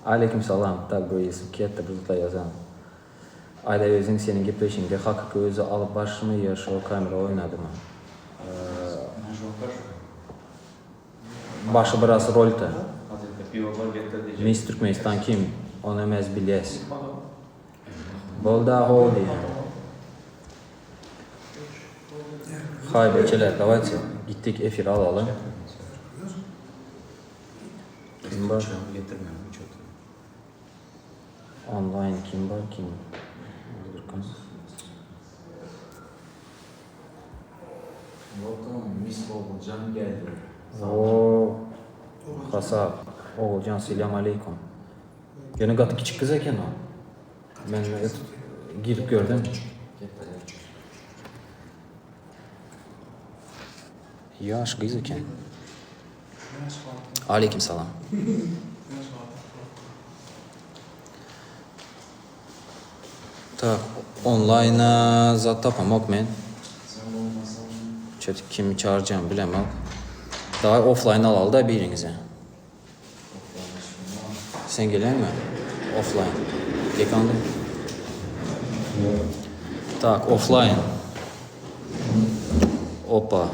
Aleyküm salam. Tak böyle isim ketdi buzda yazan. Ayda özün senin gepeşinde hakkı özü alıp başımı yaşa o kamera oynadı mı? Başı burası rolta. Miss Türkmenistan kim? Onu emez bilyes. Bolda ho diye. Hay beçeler, давайте gittik efir alalım. Kim var? Online kim var kim? Miss Oğulcan geldi. Oo, Hasap. Oğulcan selam aleyküm. Yine katı küçük kız eken o. Ben girip gördüm. Yaş kız eken. Aleyküm salam. Так, онлайна zat tapamak men. Çötük kimi çağıracağım bilemem. Daha offline al da birinize. Sen gelen mi? Offline. Gekandım. Tak, offline. Опа.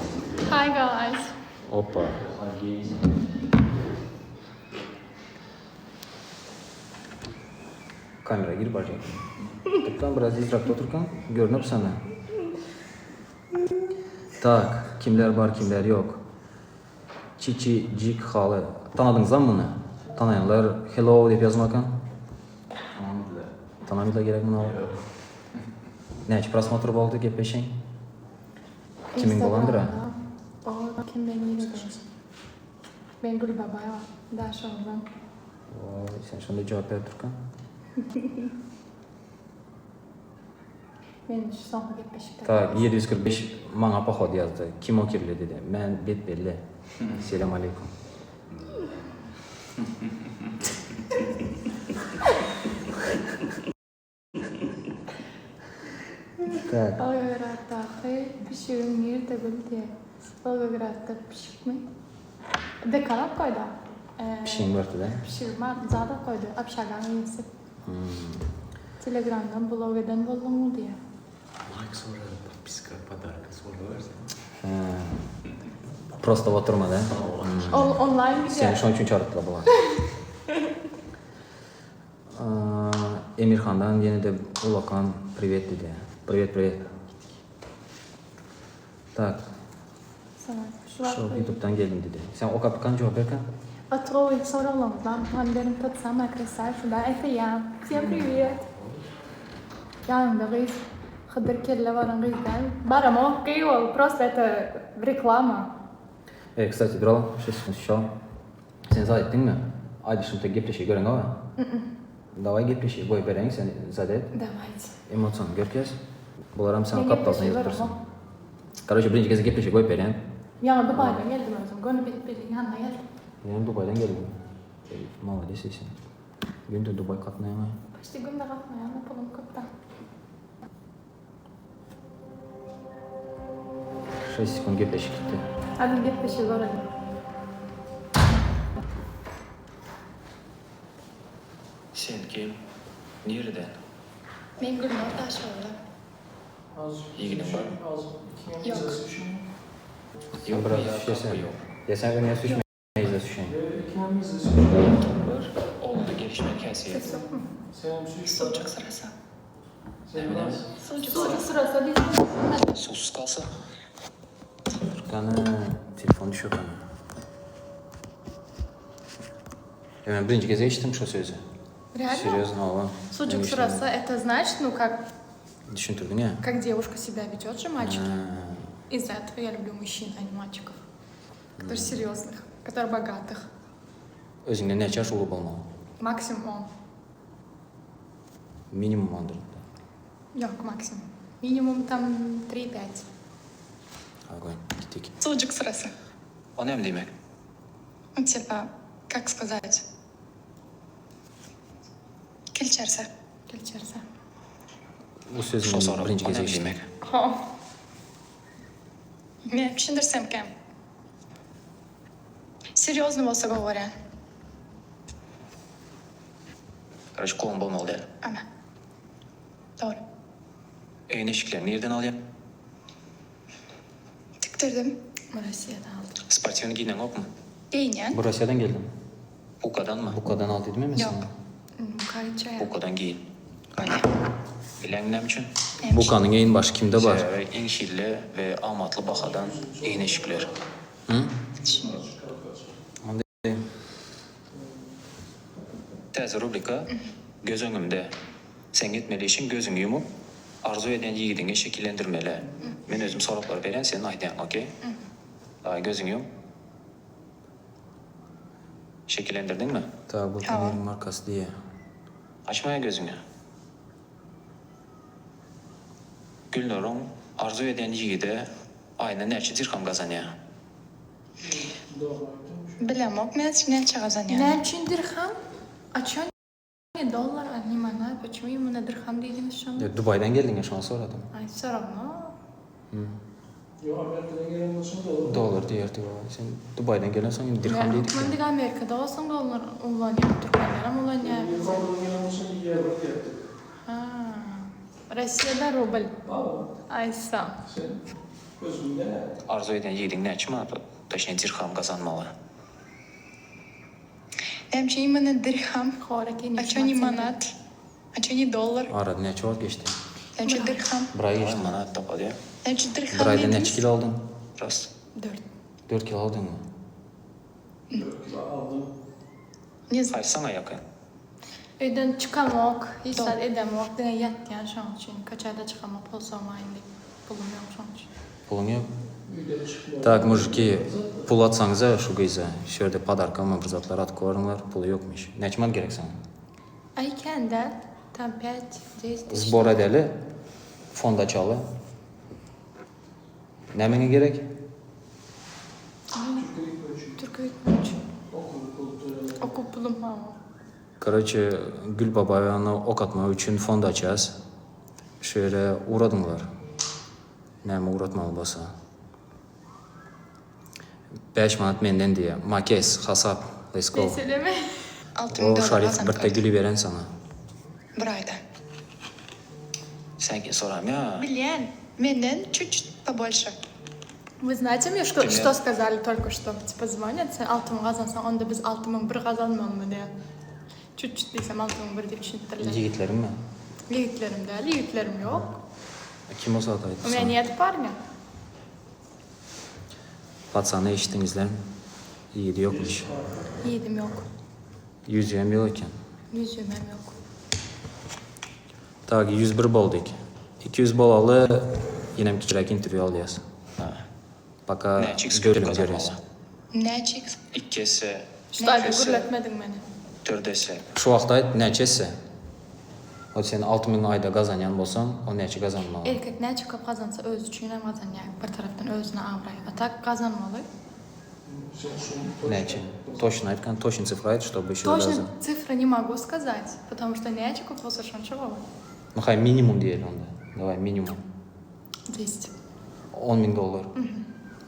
Hi guys. Опа. Kamera girip bacak. Tıklan biraz izrakta oturkan görünüp sana. Tak, kimler var kimler yok. Çiçi, cik, halı. Tanıdınız lan bunu? Tanıyanlar hello deyip yazmakan. Tanımıyla gerek bunu al. Ne hiç prasmatır oldu gepeşen? Kimin bolandır ha? O kim benim yine ben Gül Babaya da şovdan. Vay, sen şimdi cevap ver Turkan. Ben şu son gepeşikte. Tak, 745 bana pahod yazdı. Kim o kirli dedi. Ben bet belli. Selam aleyküm. Tak. Volgograd'da pişirim nerede bildi. Volgograd'da pişik mi? De kanap koydu. Pişin vardı da. Pişirme zada koydu. Apşagan yiyesi. Telegram'dan blog'dan buldum mu diye. Like sonra подписка, подарка sonra versen. Просто oturma da. Online bir Seni şunun için çağırdılar bular. Emirhan'dan yine de Ulakan privet dedi. Privet. Tak, Sana şu YouTube'dan geldim dedi. Sen o kapıkan cevap verken? Отровый соролом, вам Вандерин тот самый красавчик, да, это я. Всем привет. Yanımda kız, Hıdır kelle varan kızdan. Барам окей, просто это реклама. Kısaca duralım. Şu. Sen zaten ettin mi? Hadi şimdi gepleşi gören o. Davay gepleşi boy veren sen zaten. Давайте. Emosyon görkez. Bularım sana Ben kaptalsın gepleşi yazdırsın. varım. Kardeşim birinci kez gepleşi boy veren. Yani Dubai'den geldim özüm. Gönü bilip yanına geldim. Yani Dubai'den geldim. Молодец sen. Günde Dubai katlayamay. Почти günde kalkmaya yapalım kaptan. 6 sekund gepleşi gitti. Hadi gepleşi görelim. Sen kim? Nereden? Ben Gülnur Taşoğlu. İlginin var mı? Yok. Yok biraz şişesen. Ya sen beni suçmayı izle suçmayı. Oldu gelişme kesiyor. Ses yok mu? Sucuk sırası. Sucuk sırası değil. Susuz kalsa. Furkan'ın telefonu düşüyor bana. Ben birinci kez içtim şu sözü. Реально? Серьезно, ова. Суджук сраса, это значит, ну как, Düşüntürdün ya. как девушка себя ведет же мальчики. Из-за этого я люблю мужчин, а не мальчиков. Которые серьезных, которые богатых. Özünde ne açar olup olmalı. Максимум он. Minimum ondur. Yok, максимум. Минимум там 3-5. Огонь, gittik. Sucuk sırası. O ne demek? Ну, типа, как сказать? Келчерсе. Келчерсе. Bu sözün Şu sonra birinci o kez ne içtim. demek? Мен түсіндірсем кем. Серьезно болса говоря. Короче, kolum bolmalı değil. Ana. Doğru. Evin eşiklerini nereden alayım? Diktirdim. Rusya'dan aldım. Sportivini giyinen yok mu? Giyinen. Bu Rusya'dan geldim. Bukadan mı? Bukadan aldıydı mı mesela? Yok. Kayıtçaya. Bukadan giyin. Öyle. Bilen ne için? Bukanın en başı kimde var? İnşilli ve Almatlı Bakadan evin eşikleri. Hı? Şimdi. Tezir rubrika göz önümde. Sen gitmeli için gözünü yumup arzu eden yiğidini şekillendirmeli. Ben özüm sorular veren senin aydan, okey? Gözünü yum. Şekillendirdin mi? Tabi bu Tamam. Fener'in markası diye. Açmaya gözünü. Gülnur'un arzu eden yiğide aynen neçe dirham kazanıyor. Bilemok ne kazanıyor? Ne için dirham? Açan dolar animana. Почему именно dirham dediniz şu an? Dubai'den geldin ya şu an soradım. Ay все равно. Yok Amerika'dan gelen olsun da olur. Dolar diye artık o. Sen Dubai'den gelen sonra dirham dedik ya. Ben de Amerika'da olsam dolar kullanıyor. Türkmenler kullanıyor. Yukarıdan gelen olsun iyi yerler yaptık. Ha. Rusya'da rubl. Al. Ay sağ. Sen gözünde ne? Arzu eden yiğidin neçe mi? Точнее dirham kazanmalı. Эмчи именно dirham. А чё не манат? А чё не доллар? Arada ne çok geçti. Эмчи dirham. Buraya geçti. Manat tapad ya. Эмчи dirham Bir ayda ne dediniz? kilo aldın? Rast. 4. 4 kilo aldın mı? 4 kilo aldım. Не знаю. Kaçsana yakın. Evden çıkamak, hiç saat edemek, dene yat yani şu an için. Kaç ayda çıkamak, pul sormayın diye. Pulum yok şu an için. Pulun yok. Üyden çıkmıyor. Так, mujiki, pul atsanız ya şu kıyıza. Şöyle padarka mıbrzatlar at koyarlar, pulu yokmuş. Ne çimat gerek sana? Ay kendi, tam 5, 10 Zbor edeli, fonda çalı. Ne mene gerek? Türk öğretmenci. Okul kültürü. Okul pulum var. Короче, Gül Baba'ya ok atma için fond açacağız. Şöyle uğradınlar. Ne mi uğratmalı basa? 5 manat menden diye. Makes, hasap, let's go. Mesele mi? O şarif bir de gülü veren sana. Bir ayda. Sen ki soram ya. Блин, менден чуть-чуть побольше. Вы знаете мне, что сказали только что? Типа звонят, sen 6 kazansan, onda biz 6 bir kazanmam mı diye. Чуть-чуть desem 6 bir diye düşündürler. Yiğitlerim mi? Yiğitlerim değil, yiğitlerim yok. Kim olsa ataydı У меня sana? нет парня. Patsanı eşittinizler mi? Yiğidi yokmuş. Yiğidim yok. Yüzüğüm yok iken. Yüzüğüm hem yok. Tak 101 boldik. 200 bol alı yine bir kişilik interview alacağız. Baka Ne çıksın görürüz kazanmalı. görürüz. Ne çıksın? İki ise, İşte hadi gürletmedin beni. dört ise. Şu vaxtda neçəsə? O sen 6000 ayda kazanyan bolsan, o neçə kazanmalı? Erkek ne çıkıp kazansa öz için hem kazanıyor. Bir taraftan özüne avrayı. Atak kazanmalı. Neçə? Точно aytkan, точно цифра ayt, чтобы еще Точно разы. цифры не могу сказать, потому что не очков совершенно чего. Ну хай minimum diyelim onda. Давай minimum. 200. 10 000 доллар.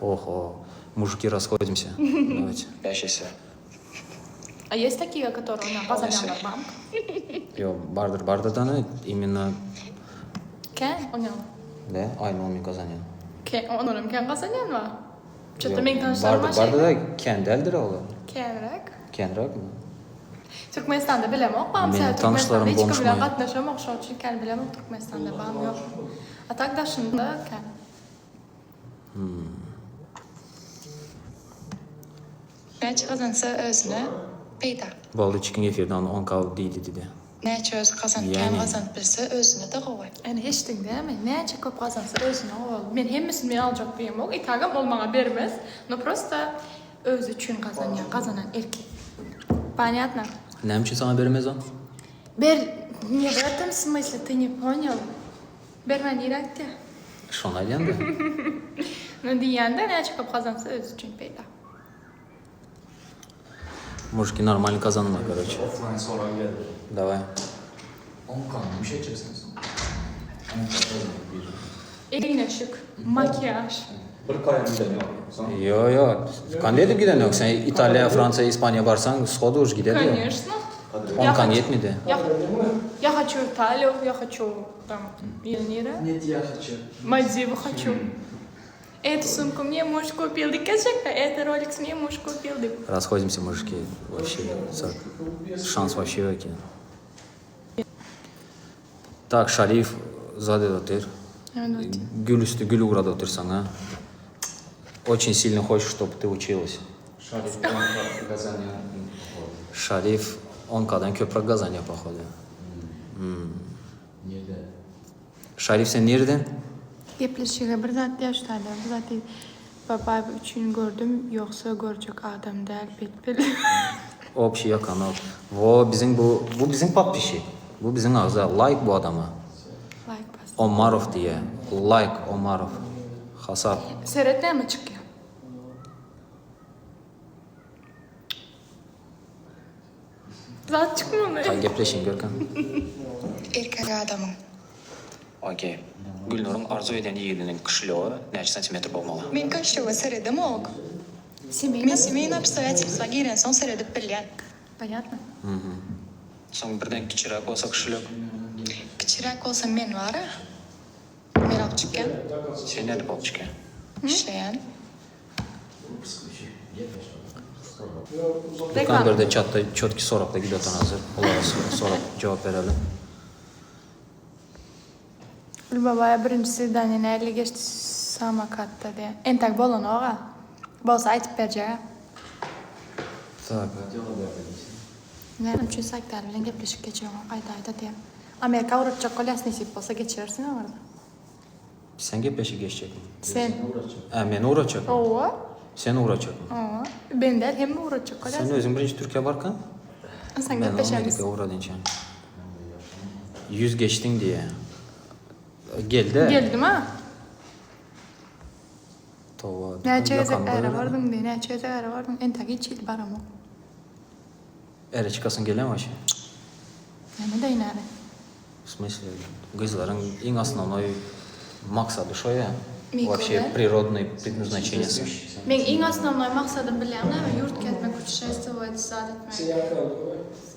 Ого, мужики расходимся. Давайте. Beş ise. А есть такие, которые на кazanyanlar bank? Yo, bardır da ne? Именно, Ken? Onu. de, aynı 10 000 kazanyan. Ken, onların ken kazanyan var. Yo, Çöte men tanışlarıma bardır da kendi eldir oğlum. Kenrak. Kendirak mı? Türkmenistan'da bilemok. Bağım Benim sen Türkmenistan'da tanışlarım hiç kabile konuşmuyor. katlaşamak. Şu için ken bilemok Türkmenistan'da bağım yok. Atak daşında ken. Neçə qazansa özünə peyda. Baldı çıkın efirdən 10 kav deydi dedi. Neçə öz qazanıb, Yəni. kəm qazanıb bilsə özünə də qoy. Yani hiç değil mi? Ne çıkıp kazansa özüne ol. Ben hemmisini ben alacak bir yok. İtagam olmana vermez. No просто öz için kazanan erkek. Понятно? Nəm ki sana vermez o? Не в этом смысле, ты не понял. Бермен иrekti. Şona deyəndə. Ну diyende ne çıkıp kazansa öz için peyda. Mujiki normal kazanma, короче. Offline soran geldi. Давай. 10 kan bir şey çeksiniz. 10 kan Elin ışık, makyaj. bir kayan bir de ne var? Sana Yo. Qanday edib gedən yox? Sen İtalya, Fransa, İspanya barsan, sxodu uj gedədi. Конечно. 10 yetmedi. Я хочу Италию, я хочу там Елнира. Нет, я хочу. Мальдивы хочу. Эту сумку мне муж купил. И кэшек-то, это Rolex мне муж купил. Расходимся, мужики. Вообще, шанс вообще окей. Так, Şarif zade otur. Gül üstü gül uğradı otur sana. Очень сильно хочешь, чтобы ты училась. Шариф, он Казани. Şarif 10K'dan köprü kazanıyor походу. Nerede? Şarif sen nereden? Gepleşiğe bir zat yaştadı. Bir zat baba üçün gördüm. Yoksa görecek adam değil. Betbeli. Общий kanal. Bu bizim patpişi. Bu bizim ağza. Like bu adama. Like bas. Omarov diye. Like Omarov. Hasap. Seyretler mi çıkıyor? Zat çıkmıyor mu? Gepleşin Görkem. Erkek adamın. Okey. Gülnur'un arzu eden yiğidinin kışlığı neçə santimetr bolmalı? Men kaçtığı seyredim oğuk. Семейный? Men семейный обстоятельства giren son seyredip bilyen. Понятно. Soň birden kiçirak bolsa kışlık. Kiçirak olsa men var ha. Men alып çıkken. Sen näde bolup çıkan? İşleyen. Görkem bir de chatta çotki sorakla gidiyor hazır. Onlara sorak cevap verelim. Gül babaya birincisi Dani'nin eli geçti samakatta diye. Entek bolun oğa. Bolsa aytıp vereceğe. Так. Ne üçün sayıklarıyla gepleşik geçiyor ayda diye. Amerika uğraşacak kolyas nasip olsa geçirirsin orada. Sen gepleşi geçecek mi? Sen. Ben uğraşacak. Oo. Sen uğraşacak mı? Oo. Ben de hem uğraşacak kolyas. Sen özün birinci Türkiye varken Sen ben gepleşemiz. Amerika'ya uğradınca. 100 geçtin diye. Gel de. Geldim ha. Tova. Ne çeyizek ara vardın diye. Ne çeyizek ara vardın. Entek hiç il baram o. Ere çıkasın gelen var şey. Yani de inare. В смысле, кызларың ең основной максаты шо ya? Микро, Вообще да? природный предназначение. Ben en основной maksadım biliyorum değil mi? Yurt gezmek, путешествовать, сад etmek.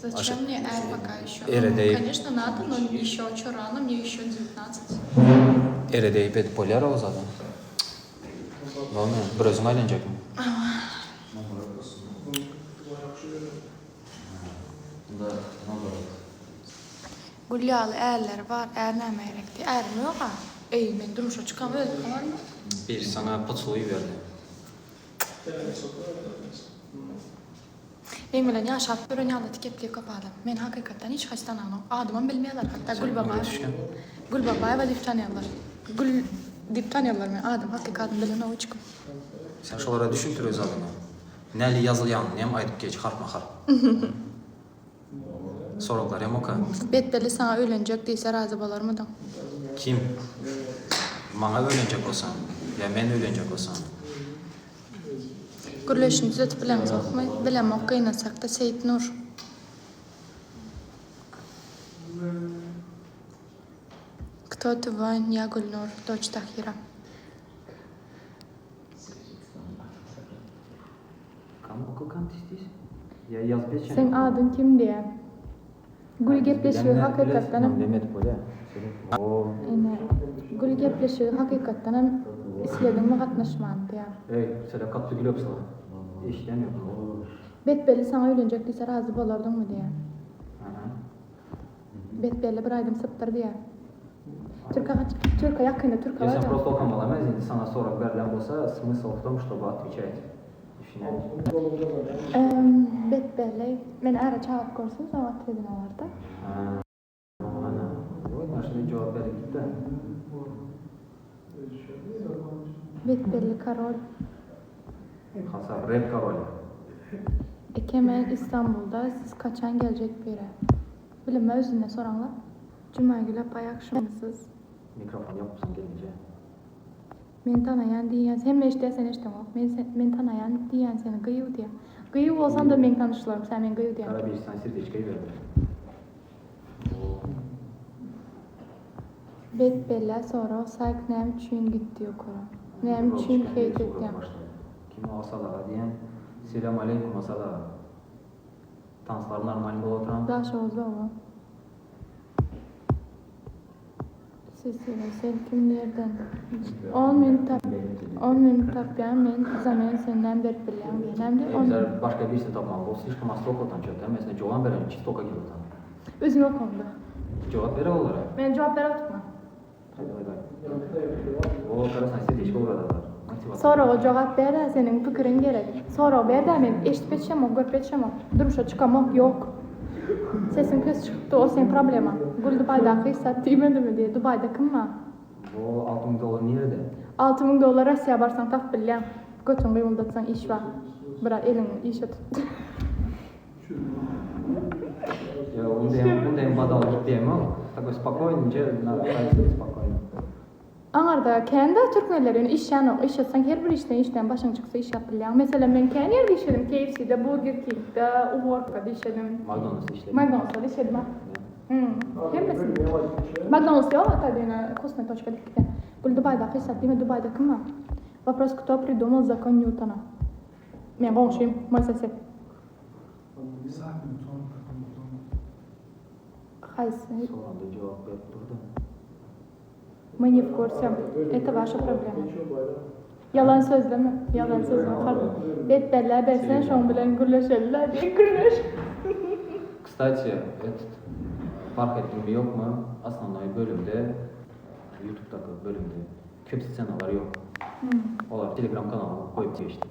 Зачем мне это пока еще? Эрede- Конечно, надо, но еще очень рано, мне еще 19. Ere deyip edip polyar o zaten. Vallahi bir özün aylanacak mı? Gülyalı erler var, erneme gerekti. Ermi yok ha. Ey, ben durmuşa çıkan öyle var mı? Bir sana potsuluyu verdi. Ben bilen yaşap bir önyalı tikepliği kapadım. Ben hakikaten hiç hastananım. Adımı bilmiyorlar hatta Gül Baba'ya. Gül Baba'ya ve dip tanıyorlar. Gül dip tanıyorlar ben adım hakikaten bilen o çıkım. Sen şolara düşüntürüz adını. Neli yazılyan, nem aydıp geç, harp mahar. Soruklar hem oka. Betbeli sana öğlenecek değilse razı bolar mıydın? Kim? Bana öğrenecek olsan. Ya ben öğrenecek olsam. Gürleşini düzeltip bilemiz okmayı. Bilem okuynasak da Seyit Nur. Кто твой? Я Гульнур, дочь Тахира. Kam okukan istiyorsun? Ya yaz geçen. Sen adın kim diye? Gül gepleşiyor hakikaten. Mehmet böyle. Yine Gül gepleşiyor hakikaten isledin mi katlaşman diye. Ey, sen kaptı gülüp sana. İşlem yok. Betbeli sana öğlenecek değilse razı bolardın mı diye. Betbeli bir aydım sıptır diye. Türkiye yakında Türkiye var Если da. просто окамаламaz, енді sana sorak verilen olsa, смысл в том, чтобы отвечать. Betbeli, ben ara çağıp görsün sonra atredin olarda. Ana, yok, şimdi cevap verip gitti. Betbeli Karol. Hasap, rap karoli. Kemal İstanbul'da siz kaçan gelecek biri? Bilmem özüne soranlar. Cuma günü payakşımsız. Mikrofon yapmışsın gelince. Men tanayan diyen, hem eşteysen eştem ol. Men tanayan diyen seni gıyı diye. Gıyı olsan da men tanışlarım, sen men gıyı diyen. Kara bir insan sirdeçkayı verdi. Betbeli sonra sayık nem için gitti yukarı. Nem için heyt etken. Kim asala diyen, selam aleyküm asala. Tanslar normal bolup oturan. Daş oldu o. Sen kimlerden? 10 minut tapyan men zaman senden berip bilýän. Hem de Bizler başka bir işe tapmalı olsa hiç kımaslı okutan çöpten. Mesela cevap veren çift oka gibi otan. özüme okundu. Cevap vere olarak. Men jogap beripmi? Haydi. O karasan size değişik uğradılar. Sonra o jogap berdi, senin pikirin gerek. Sonra berdi, men eşitip etşemok, görüp etşemok. Duruşa çıkamok yok. Sesin köz çıktı, o sen problema. Gül Dubai'da kıysat diýmedimi diye. Dubai'da kim var? Bu $6.000 nerede? $6.000 Rossiýa barsaň tak bilýän. Götüň gymyldatsaň iş bar. Bira eliň işe tut. Ya undayım badalık diyeyim ama. Такой спокойненько, спокойно. Aňarda kendi türkmenlerin işen ok, iş etsen her bir işten başyň çyksa iş ýap bilýän. Mesela men kendi ýerde işledim, KFC'de, Burger King'de, Uwork'da işledim. McDonald's'ta işledim. McDonald's'da işledim. Hemmesi. McDonald's ýok, ata diýene kosmet точка dikde. Gül Dubai'da kysat diýme, Dubai'da kim var? Вопрос, кто придумал закон Ньютона? Men goňşym, moj sesep. Haýsy? Sonra da cevap verip durdu. Мы не в курсе. Это ваша проблема. Yalan sözleme. Yalan sözleme. Betberler bersen şoň bilen gürleşerler diye gürleş. Kstati, fark ettim mi yok mu? Основной bölümde, YouTube'daki bölümde köp scenalar yok. Olar Telegram kanalı koyup geçti.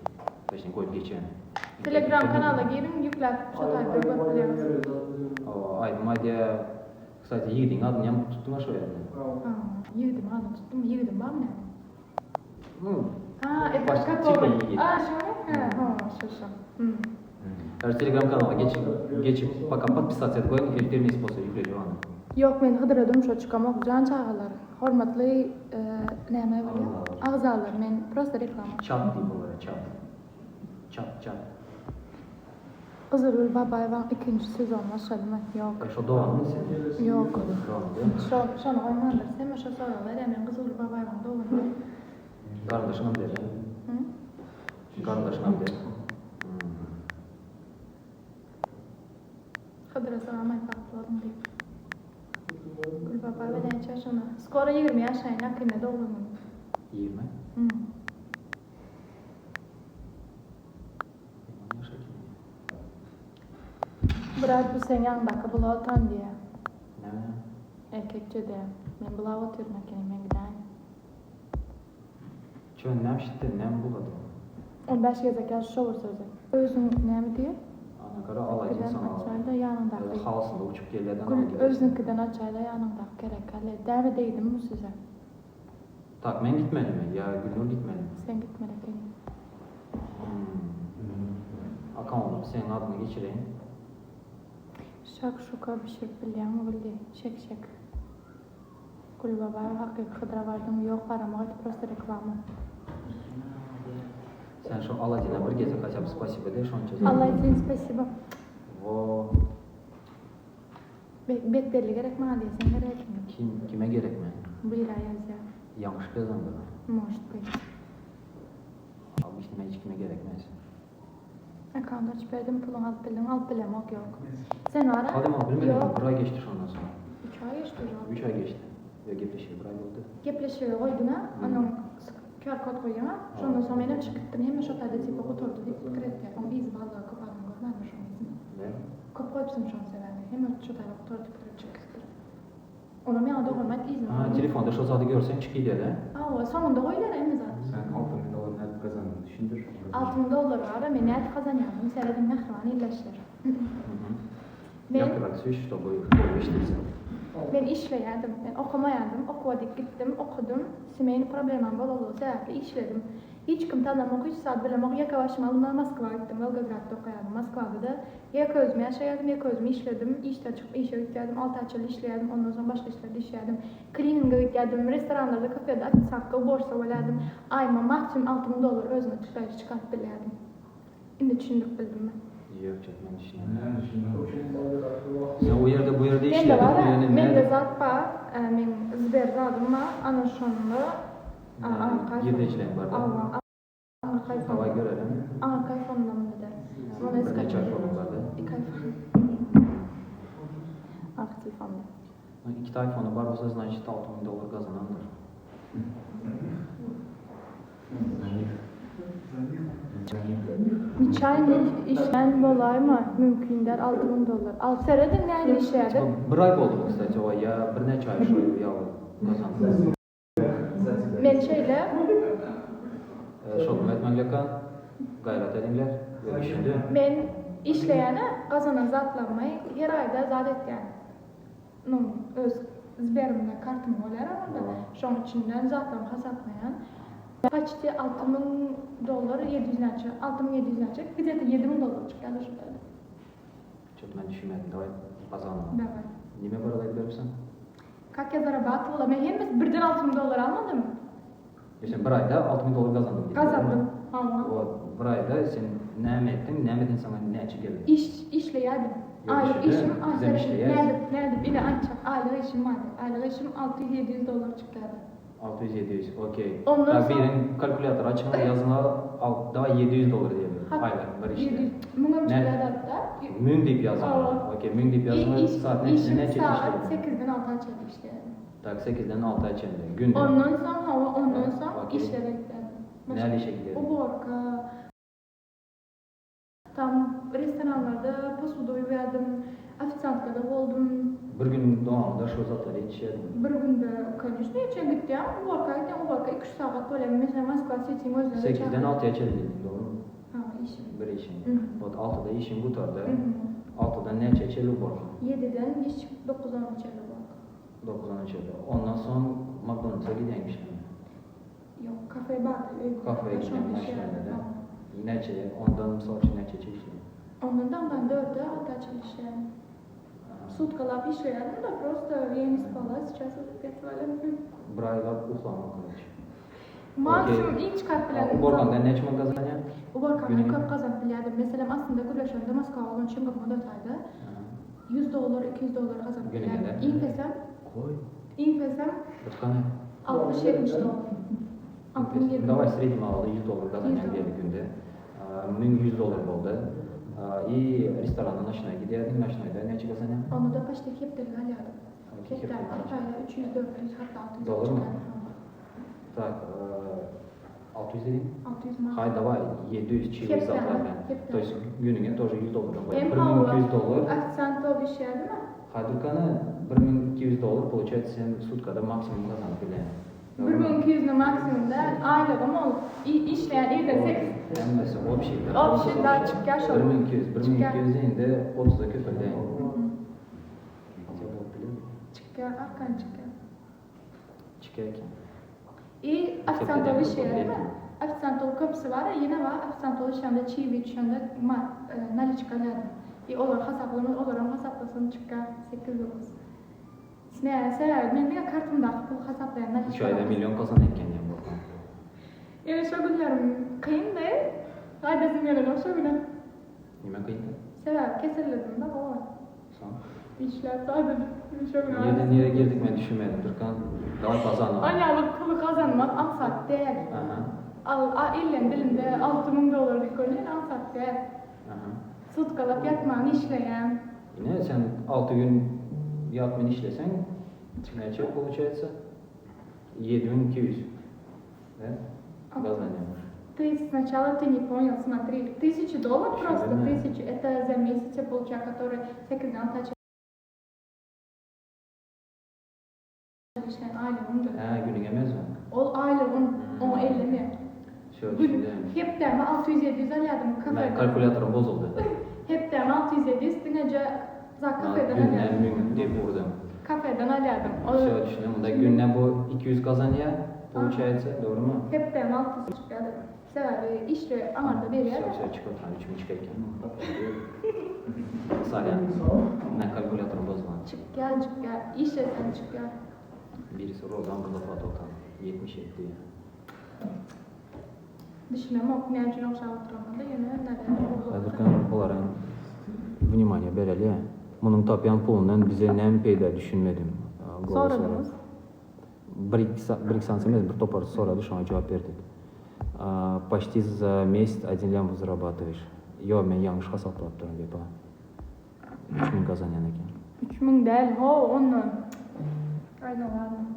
Peşin koyup geçen. Telegram kanalına girin, yüklet. Şu tayfayı bakabiliriz. Aydım hadi. Kstati yiğidin adını yam tuttun aşağı yani. Yiğidim adım tuttum. Yiğidim var mı? Это Başka какого? типа yiğit. Şu. Her Telegram kanalına geçip bakalım подписаться etkoyun eftirmeyi sponsor yükledi onu. Yok, men hydradım şu çıkamak can çağalar. Hormatly näme bolýar? Agzalar, men prosta reklam. Chat deyip olarak chat. Kızılgül Babaýewaň 2-nji sezon başladymy? Yok. Şu doğan mı senin? Yok. Doğan Şonu goýmandyr. Sen başa soralar, men Kızılgül Babaýewaň doğandy. Kardeşim dedi. Kardeşim dedi. Hıdra sana patladım diye. Gül Babaýewa näçe ýaşanda? Skoro 20 ýaşaýyn, akime doğdum. 20. Bırak bu sen ýandaky bula otan diye. Näme? Erkekçe de. Men bula oturmak eken men gidaýyn. Çön nämişdi, näme buladı? 15 gezek şowur sözü. Özüň näme diýip? Ana kara alaycı sana. Açayda ýanyndaky. Halsında uçup gelýärden Gül özünkiden açayda ýanyndaky gerek hale. Däme deýdim bu size. Tak men gitmedim ya Gülnur gitmedim. Sen gitmedin eken. Akan oğlum senin adını geçireyim. Şakşuka pişirip bilýän bildi. Şek. Gül Babaýewa hakyky Hıdra bardymy ýok baramagy prosta reklama. Sen şu Aladin'e bir gece kaçap spasibo de şonça. Allah için spasibo. O Betberli gerek mi diýsen gerekmi? kime gerek mi? Buyra ýazýar. Yanlış kazandı. Может быть. Abi işte hiç kime gerekmez. Ekanda çıkardım pulunu alıp bilemok yok. Sen ara? Hadi ama bilmedim. Yok. Bir ay geçti ondan sonra. 3 ay geçti hocam. 3 ay geçti. Ya gepleşiyor bir ay oldu. Gepleşiyor koyduna. Onun QR kod koyama. Şondan sonra meni çıkıp gittim. Hemen şu tayda tipi oturdu deyip kredi yapam. Biz vallahi kapadım görmedim şu an. Ne? Kop koypsam şu an severdi. Hemen şu tayda oturdu kredi çıktı. Ona men adı hürmet izin. Ha telefonda şu saati görsen çıkıyor diye de. Aa sonunda koylar hem zaten. Sen $6.000 net kazandın düşündür. $6.000 var men net kazanýardym. Seradim mehriban illeşler. Yaptılar su işte bu işte bize. Ben işleýärdim, ben okumaýardım, okuwadyk gitdim, okudum. Semeni problemam bolaly sebäpli işledim. Hiç kim tanımamak, hiç saat bilemek, ýaka başyma alyp Moskwaga gitdim, Volgogradda okuýardym. Moskwada da ýaka özüme ýaşaýardym, ýaka özüme işledim. İşde çykyp işe gitdim, 6 ay işleýärdim, ondan soň başga işlerde işleýärdim. Cleaninga gitdim, restoranlarda, kafede, ofisatka, borsa bolýardım. Aýma maksimum $6.000 özüme çıkartyp bilýärdim. Indi düşündürip bildim ben. Yok çekmen düşünüyorum. Sen o yerde bu yerde Men de işledin. var, men de zat bar, men Sberda adyma, ana şonda Yedecilerin var da. Hava görelim. Aa, kayfondan da. Ona Kaç ay falan vardı? 2 ay falan. İki iPhone'u var olsa значит $6000 kazanandır. Neçə aylık işlən olaymı? Mümkündür $6000. Al sərədə nə işləyədir? Bir ay oldu kısaca o ya bir neçə ay şu ya kazandı. Mən şeylə Şokum etməklə gayret edinler ve düşündü. mən işləyənə qazanan zatlanmayı her ayda zat etgan. Ну, öz Sbermdə kartım olar orada. Şunun içindən zatlam hesapmayan. Почти $6000 700 $6700 где-то $7000 çıkardı şurada. Çok ben düşünmedim. Davay kazandım. Давай. Nime paralayıp verirsen? Как я зарабатывала? Mən hem birden $6000 almadım. Sen bir ayda $6000 kazandın. Kazandım. Ama O bir ayda sen ne ettin, ne ettin sana ne geldi? işləyərdim. Yok, Aylık işləyər, işim, güzel işləyər. nerede? Bir de ancak aylık işim vardı. Aylık işim $600-700 çıkardı. 600-700, okey. Ondan Bak sonra- birinin kalkülatör açın, yazına daha $700 diyelim. Aylık bir işte. 700. Bunun Ne? çıkardı da. Mün deyip yazma. Aa. Okey, mün deyip yazma saat ne İşim ne çeşitli. saat 8'den 6'a çalıştı işte. Tak 8'den 6'ya çevirdi. Günde. Ondan sonra Okey. işlere gittim. Ne işe gidiyorsun? Уборка. Tam restoranlarda posuda yuvaladım. Официанткада oldum. Bir gün doğamında şu zatları içerim. Bir günde, конечно, içe gittim. Уборка 2-3 saat böyle. Mesela Moskva City'nin özünde. 8'den 6'ya çevirdin, doğru mu? Ha, işim. Bir işin. Hı. Bak 6'da işin kurtardı. Hı hı. 6'dan ne çeçeli borcu? 7'den iş 9'dan içeri bak. 9'dan çeçeli. Ondan sonra McDonald's'a gidiyormuş. Yok, kafe vardı. Kafeye gidiyorum başlarında da. Neçe, ondan misal için neçe çeşitli. Ondan ben 4'e 6'a çalışıyorum. Sutkalap işlerim de просто я не spала, сейчас уже 5 валим. Bir ayda uhlama kılıç. Maksimum ilk çıkarttılar. Uborganda ne için kazanıyor? Uborganda Günlük. köp kazanıp bilirdim. Mesela aslında Güleşen'de Moskova olan Şengap Modatay'da $100, $200 kazanıp Günlüğünde. bilirdim. İlk pesem, Koy. $60-70. $60-70. Давай среднем алды $100 kazanıyor bir günde. $1100 oldu. И restorana naşına giderdin, naşınayda ne için kazanıyor? Onu da başta kepteli alıyordum. Okey, Kepteli kepteli. ayda 300-400 hatta 600 Dolar mı? çıkardım. Так, 600 dedim. 600 mark. Hayır, давай 700 çiğ Hepten, zaten. hepten. То есть gününe тоже $100 koy. Hem pahalı, $1200. aksanto bir şey değil mi? Haydukana $1200 получается sen sutkada maksimum kazanıp bile. 1200'ün maksimumda aylığım ol. İşleyen evde 8. Hem mesela общий. Общий, да, çıkar şu. 1200 inde 30'a köpürdeyin. Çıkar, arkan çıkar. Çıkarken. И официантовый şey değil mi? Официантовый kapısı var ya, yine var. Официантовый şeyinde çiğ şeyinde наличка alıyorum. Olur hesaplamız, olur hesaplasın çıkar 8-9. Ne sever, ben bir kartımda pul hesaplayan наличка. 3 ayda milyon kazanırken ya bu. Yani şu günlerim kıyım değil. Ayda zimyelerim şu günler. Nime kıydı? Sever, keserledim de o. Sen? İşler sadece şu günler. Nereden nereye girdik ben düşünmedim. Türkan daha kazandı. Ayağlık pulu kazanmak ansat değil. Aha. İllen dilinde $6000 koyun ansat değil. Aha. Sutkalap yatman işleyen. Yine sen 6 gün yatmen işlesen ne çok получается? 7200. Да? Kazanıyormuş. Ты сначала ты не понял, смотри, $1000 Еще просто, верно. 1000, это за месяц я получаю, который секретарь aylığımdır. Ha günün emez mi? O aylığım 10-50 mi? Şöyle Gün, şimdi. hep derme 600-700 alıyordum Ben kafede. kalkülatörüm bozuldu. Hep derme 600-700 dinlece za kafeden Günden alıyordum. gün diye vurdum. Kafeden alıyordum. Şöyle düşünüyorum. Bunda günde bu 200 kazanıyor. Получается, doğru mu? Hep derme 600 çıkardı. Sever işle anarda bir yer. Все, çıkartan 3000 çıkarken. Salya. Ben kalkülatörüm bozuldu. Çık gel, işle sen çık gel. Birisi Rodan burada fotoğraftan 77 diye. Düşünüyorum okumayan için okşa oturamadı. Yine neden? Hazırkan olarak vнимание bereli. Bunun tapyan pulundan bize nem peyda düşünmedim. Soradınız. Bir santim емес, bir topar soradı, şuna cevap verdik. Почти за месяц 1 лям зарабатываешь. Yo, men yanlış hesaplap durun deyip ha. 3000 kazanyan eken. 3000 değil, ho onu. faydalandım.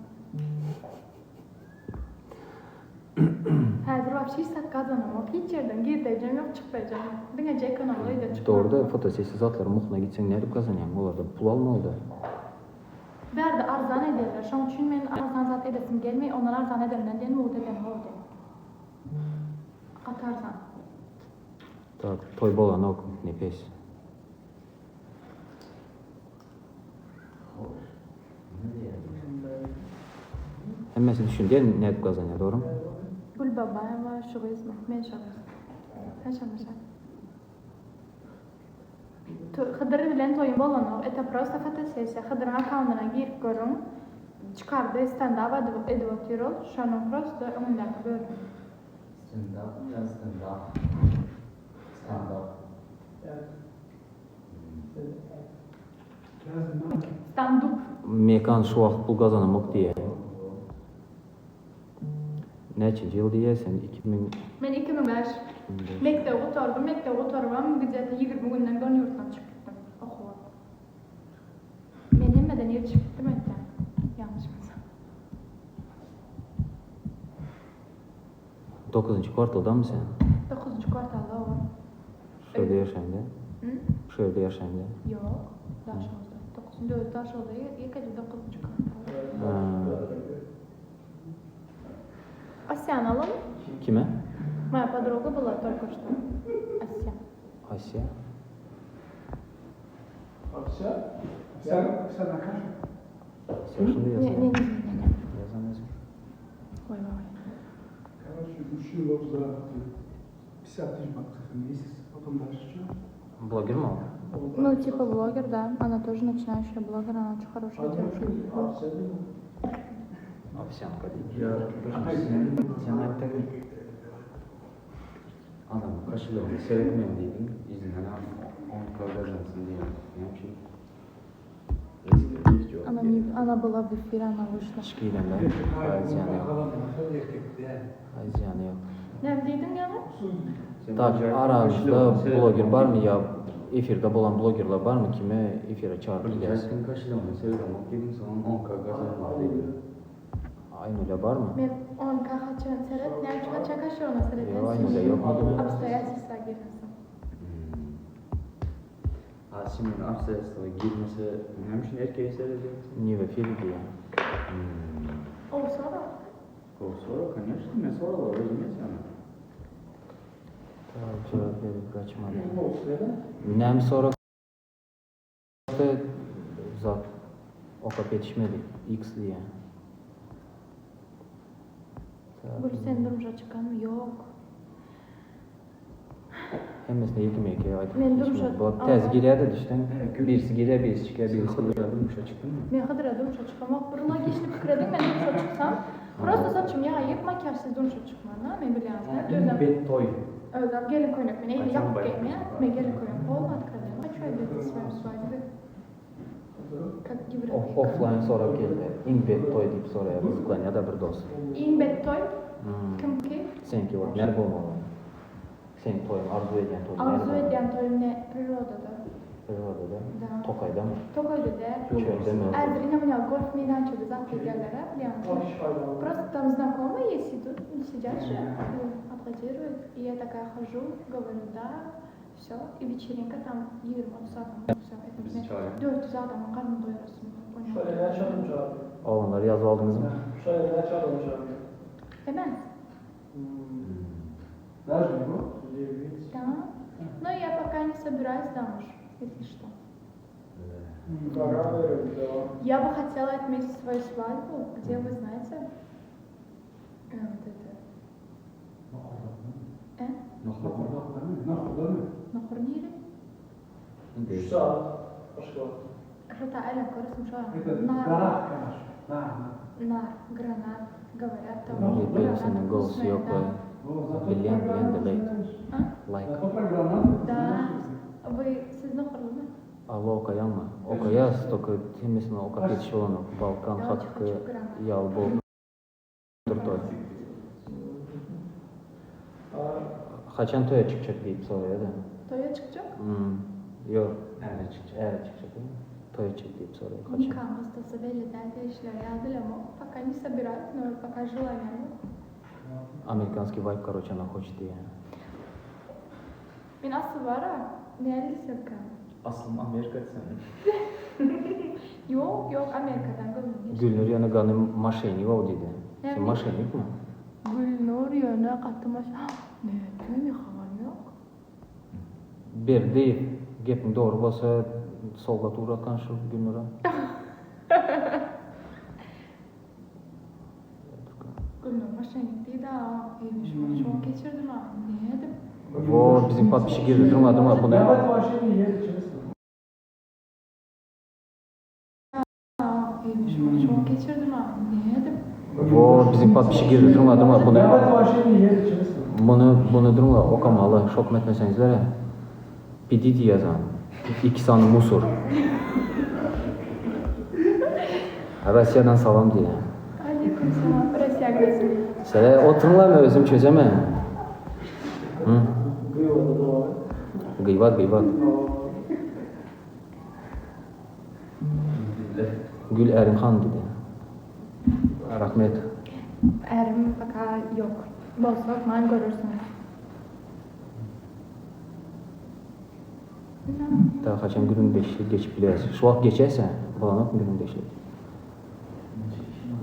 Hazır вообще hiç sak kazanamam. Hiç yerden gireceğim yok çıkacağım. Dünce ekonomiyle çıkmam. Doğru da fotosesi zatları muhuna gitsen ne yapıp kazanayım? Olarda pul almalı da. Berdi arzan ederler. Şu an için ben arzan zat edesim gelmeyi, onlar arzan ederler diye muğut edem oldu. Atarzan. Tak, toy bolan ok, nefes. Hemmesi düşün diye ne yapıp kazanıyor, doğru mu? Gül babaya var, şu ismi, ben şarız. Sen şarmışsın. Хыдыр bilen toyun bolan o, это просто фотосессия. Хыдырın akağına girip görün. Çıkardı, stand-up edip atıyor. Şunu просто önündeki bölüm. Stand-up ya stand-up. Stand-up. Stand-up. Mekan şu vaxt pul kazanamak diye. Neçinci yıl diye sen 2000... Ben 2005. Mektebe oturdum, где-то 20 günden dön yurttan çıktım. Okuwa. Men hemmeden yer çıktım etten. Yanlış mı? 9. kvartalda mı sen? 9. kvartalda o. Şöyle yaşayında. Hı? Şöyle yaşayında. Yok. Daş oldu. 9. daş oldu. Yekadi 9. kvartalda. Asyan alalım. Kime? Моя подруга была только что. Asya. Asya. Akşam. Sen akar. Asya şimdi Не, yazıyor. не, не, не. Yazan yazıyor. Ой, ой. Короче, мужчина за 50 тысяч баксов в месяц, потом дальше что? Блогер mi o? Ну, типа блогер, да. Она тоже начинающая блогер, она очень хорошая девушка. Afisyanka değil. Ya sen hatta adam kaşılığını seyretmem dedim. İzninden al. 10 kazansın diye. Ne yapayım? Eski cevap. Она была в эфире, она вышла. Şikiyle de Azyanı yok. Azyanı yok. Ne dedin ya? Tak, aranızda blogger var mı ya? Efirde olan bloggerlar var mı? Kime efire çağırıp gidersin? Gerçekten kaşılığını seyretmek dedim sonra 10 kazanma dedim. Aynı öyle var mı? Мен он кахачан сырет, не ачка кашона сырет. Yok, aynı öyle yok mu? Обстоятельства girmesin. Asimin absesle girmesi hemşin erkeği seyredeceksin. Niye ve film diye. O sonra. O sonra конечно, ne sonra var разумеется. Tamam, cevap verip kaçmadı. Nem sonra zat o kapı yetişmedi. X diye. Gül sen durumca çıkan mı? Yok. Hemmesine yekimeyke aytıp Men yetişmedi. duruşa- Bu tez giredi düşten. Birisi gire, birisi çıkar, birisi Sen gire. kadar durmuşa çıktın mı? Men hıdıra durumca çıkamam. Bir logичный fikir edeyim, ben durumca çıksam. Просто saçım yağayıp makyajsız durumca çıkmam. Men biliyorsun. Özüm. Bet toy. Özüm gelin koynak beni. Kaçan Yapıp bay? gelmeye. Men gelin koynak. Olmadı kadar. Хочу одеть свою свадьбу. Как европейка. Offline sonra geldi. İmbet toy deyip sonra rızıklan ya da bir dost. İnbet toy. Kim ki? Senki var. Nerede olmalı? Sen toyun, arzu eden toyun. Arzu nerede? eden toyum ne? Prиродада. Privada Да. Tokay'da mı? Токайда. Çölde mi? Азрина у меня гольф мейданчик завтра гелера, Просто там знакомые есть, идут, сидят же, аплодируют. И я такая хожу, говорю, да, все. И вечеринка там, Юрма, Сатом, все. Bizi çağırıyor. 400 adamın karnını doyurasın. Şöyle ne çaldım çağırıyor. Oğlanları yazı aldınız mı? Şöyle ne çaldım çağırıyor. Hemen. Даже его? Да. Но я пока не собираюсь замуж, если что. Пора вырубить, да. Я бы хотела отметить свою свадьбу, где вы знаете, вот это, на Хурнире. Üç saat. Başka. Что-то Аля Корсум, что Это нар, гранат, конечно. нар, гранат, говорят, там Bir benim senin golsu yok да. Bilen de like. А? Like. Зато про гранат. Да. Вы siz Нохурлы? Allah okayan mı? Okayaz, toka temesine oka yetişi olan Balkan Ya, hakkı çok granat. yal bol. Toy. Kaçan toya çıkacak deyip soruyor da. Toya çıkacak? Yok. Nerede çıkacak? Evet çıkacak değil mi? Toy edecek deyip soruyor. Nikah hastası belli değil işler yazdılar ama пока не собирают, но пока желание. Американский вайб, короче, она хочет diye. Ben asıl var ha. Nerede sevka? Aslım Amerika senin. Yok Amerika'dan kızım. Gülnur yana gani maşeni var dedi. Sen Evet. maşenik mi? Gülnur yöne katılmış. Ne diyor havan yok. Bir deyip gepin doğru bolsa solga tuğratkan şu Gülnur'a. Gülnur maşenik değil ha. Evmiş çok geçirdim ha. Ne dedim? O bizim patpişi girdi durma bunu. Давай машине едет, честно. Evmiş çok geçirdim ha. Ne dedim? O bizim patpişi girdi durma bunu. Давай машине едет, честно. Bunu durma okamalı şok etmeseniz ya. Pididi yazan. İki sanı musur. Rusya'dan salam diye. Aleyküm selam. Rusya gözü. Sen oturma mı özüm çözeme? Hı? Gıybat. Gül Erimhan dedi. Rahmet. Erim fakat yok. Bozsak man görürsünüz. Daha kaçan günün 5'li geçip biliriz. Şu an geçerse bulanak mı günün 5'li?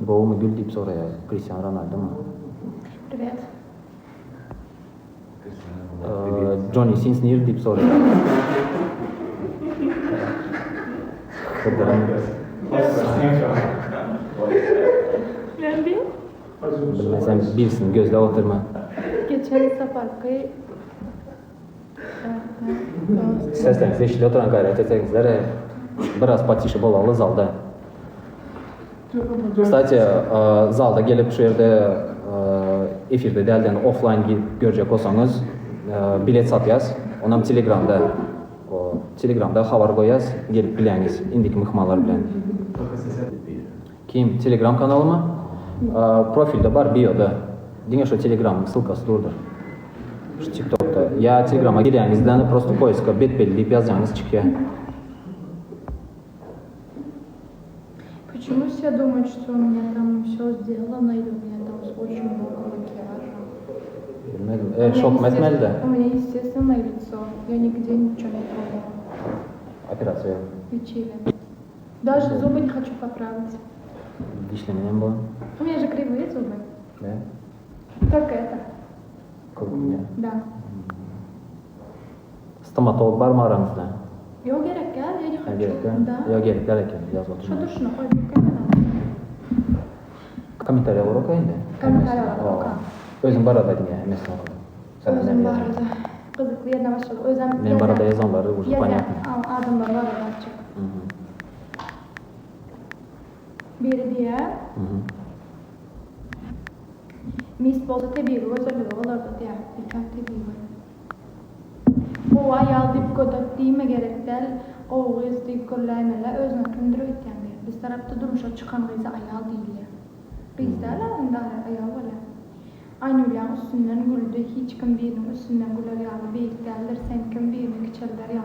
Boğu mu Gül deyip sonra ya Cristiano Ronaldo mu? Привет. Johnny Sins deyip sonra ya. Kıdırım. Ne diyeyim? Bilmesen bilsin gözle oturma. Geçen seferki Seslerinizi eşli oturan gayret etseniz biraz patişi bolalı zalda. Kстати, zalda gelip şu yerde efirde delden offline görecek olsanız bilet satyaz. Onam Telegram'da haber koyaz. Gelip bileniz. Indiki mıhmalar bilen. Kim? Telegram kanalı mı? Profilde var bio'da. Dinle şu Telegram ссылкасы durdur. Şu TikTok'ta. Ya Telegram'a gidenizden просто поиска Betbelli deyip yazacağınız çıkıyor. Почему все думают, что у меня там все сделано, или у меня там очень много макияжа? Bilmedim. Şok etmeli de. У меня естественное лицо. Я нигде ничего не трогала. Операция. Лечили. Даже зубы не хочу поправить. Dişlemeden bu. У меня же кривые зубы. Ne? Только это. Korkunya. Да. Stomatolog var mı aranızda? Yok gerek ya, я не Ha, хочу. gerek ya. Да. Ya gerek gerek yaz Что oturma. душно, хоть не камера. Komentarya var okuyun da. Komentaryalar oku. Özüm barada dinle mesela. Özüm barada. Kızıklı yerine başladı. Özüm Ben barada yazanları уже понятно. Adımlar barada açık. Biri diye. Mis bolsa tabii gözleri olurdu diye. İlkam tabii var. O ayal dip kodak diyme gerek değil. O kız deyip kollaymalar özüne kimdir ötken değil. Biz tarafta durmuşa çıkan kızı ayal değil. Kız da alanında ayal var. Aynı ulan üstünden güldü. Hiç kim birinin üstünden güler yağı büyük derler. Sen kim birinin küçerler yağı.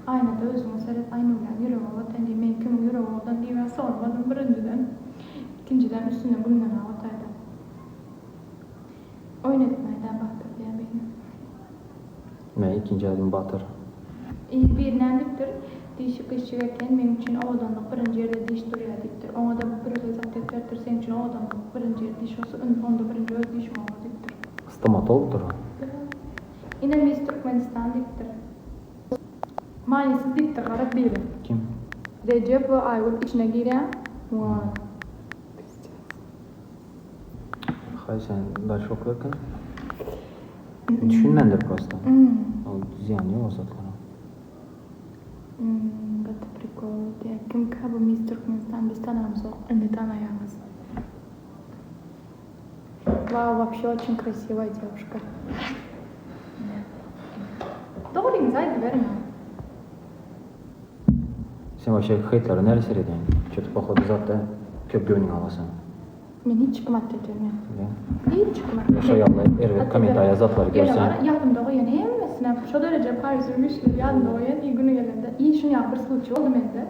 Aynı da özüne seret aynı ulan yüreğe vatan diye. Men kim yüreğe vatan diye ben sormadım birinciden. İkinciden üstünden gülmen avataydı. Oynatmaydan baktır diye beni. Ne ikinci adım batır. Birinden diptir. Değişik işçilerken benim için o adamlık birinci yerde diş duruyor diptir. Ona da bir rezat ettirtir. Senin için o adamlık birinci yerde diş olsa onda birinci öz dişim olur diptir. Stomatologdur o. Yine biz Türkmenistan diptir. Manisiz diptir. Karak biri. Kim? Recep ve Aygül içine giren. Vay. Hay sen daha çok yakın. Düşünmendir просто. O ziyan yok o zatlara. Это прикол. Kim kabı biz Türkmenistan biz tanımız o. Ne tanıyamız. Вау, вообще очень красивая девушка. Doğru güzel verme. Sen вообще heytleri nerede seyrediyorsun? Kötü pohodu zaten köp gönlün alasın. Men hiç çıkmadı dedim. Hiç çıkmadı. Yaşa yalla ervet komentarya zatları görsen. Yadımda oyan hemmesine şu derece Paris ürmüştür. Yadımda oyan iyi günü gelende. İyi şunu yapır случай oldu mende.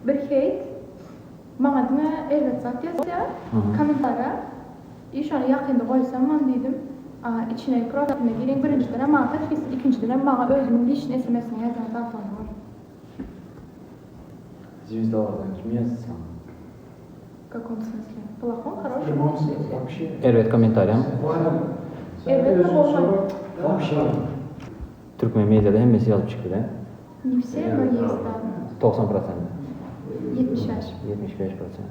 bir hate. Bana dine evet zat yazdı. Komentara. İşte yakında koysam ben dedim. İçine profiline gireyim. Birincilere bana tepkisi, ikincilere bana özümün işine SMS'ine yazan telefonu var. Звездалардан kim yazdı sana? В каком смысле? В плохом, В хорошем прямом смысле? смысле вообще. Evet kommentariям. Evet, Sen olmaz. Вообще. Türkmen medyada hemmesi yazıp çıktı da. Не все, но есть, да. 90%. 75. 75%.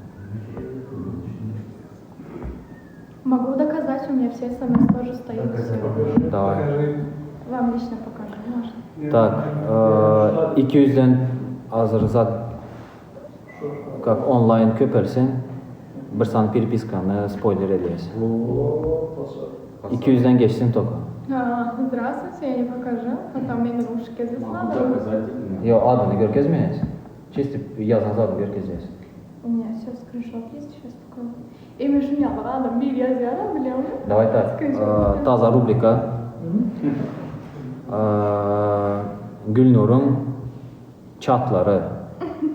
Могу доказать, у меня все СМС тоже стоят. Всё. Давай. Покажи. Вам лично покажу, можно. Так, 200'den hazır zat как онлайн köpersin, bir san переписканы spoiler edeysin. 200'den geçsin toka. Здравствуйте, я не покажу. Потом мне наушники здесь надо. Yo adını görkezmeyiz. Чисто yazan zaten görkezmeyiz. У меня сейчас скриншот есть, сейчас покажу. И между меня adam bir yazıyor, biliyor musun? Давай так, taza rubrika. Gülnur'un çatları.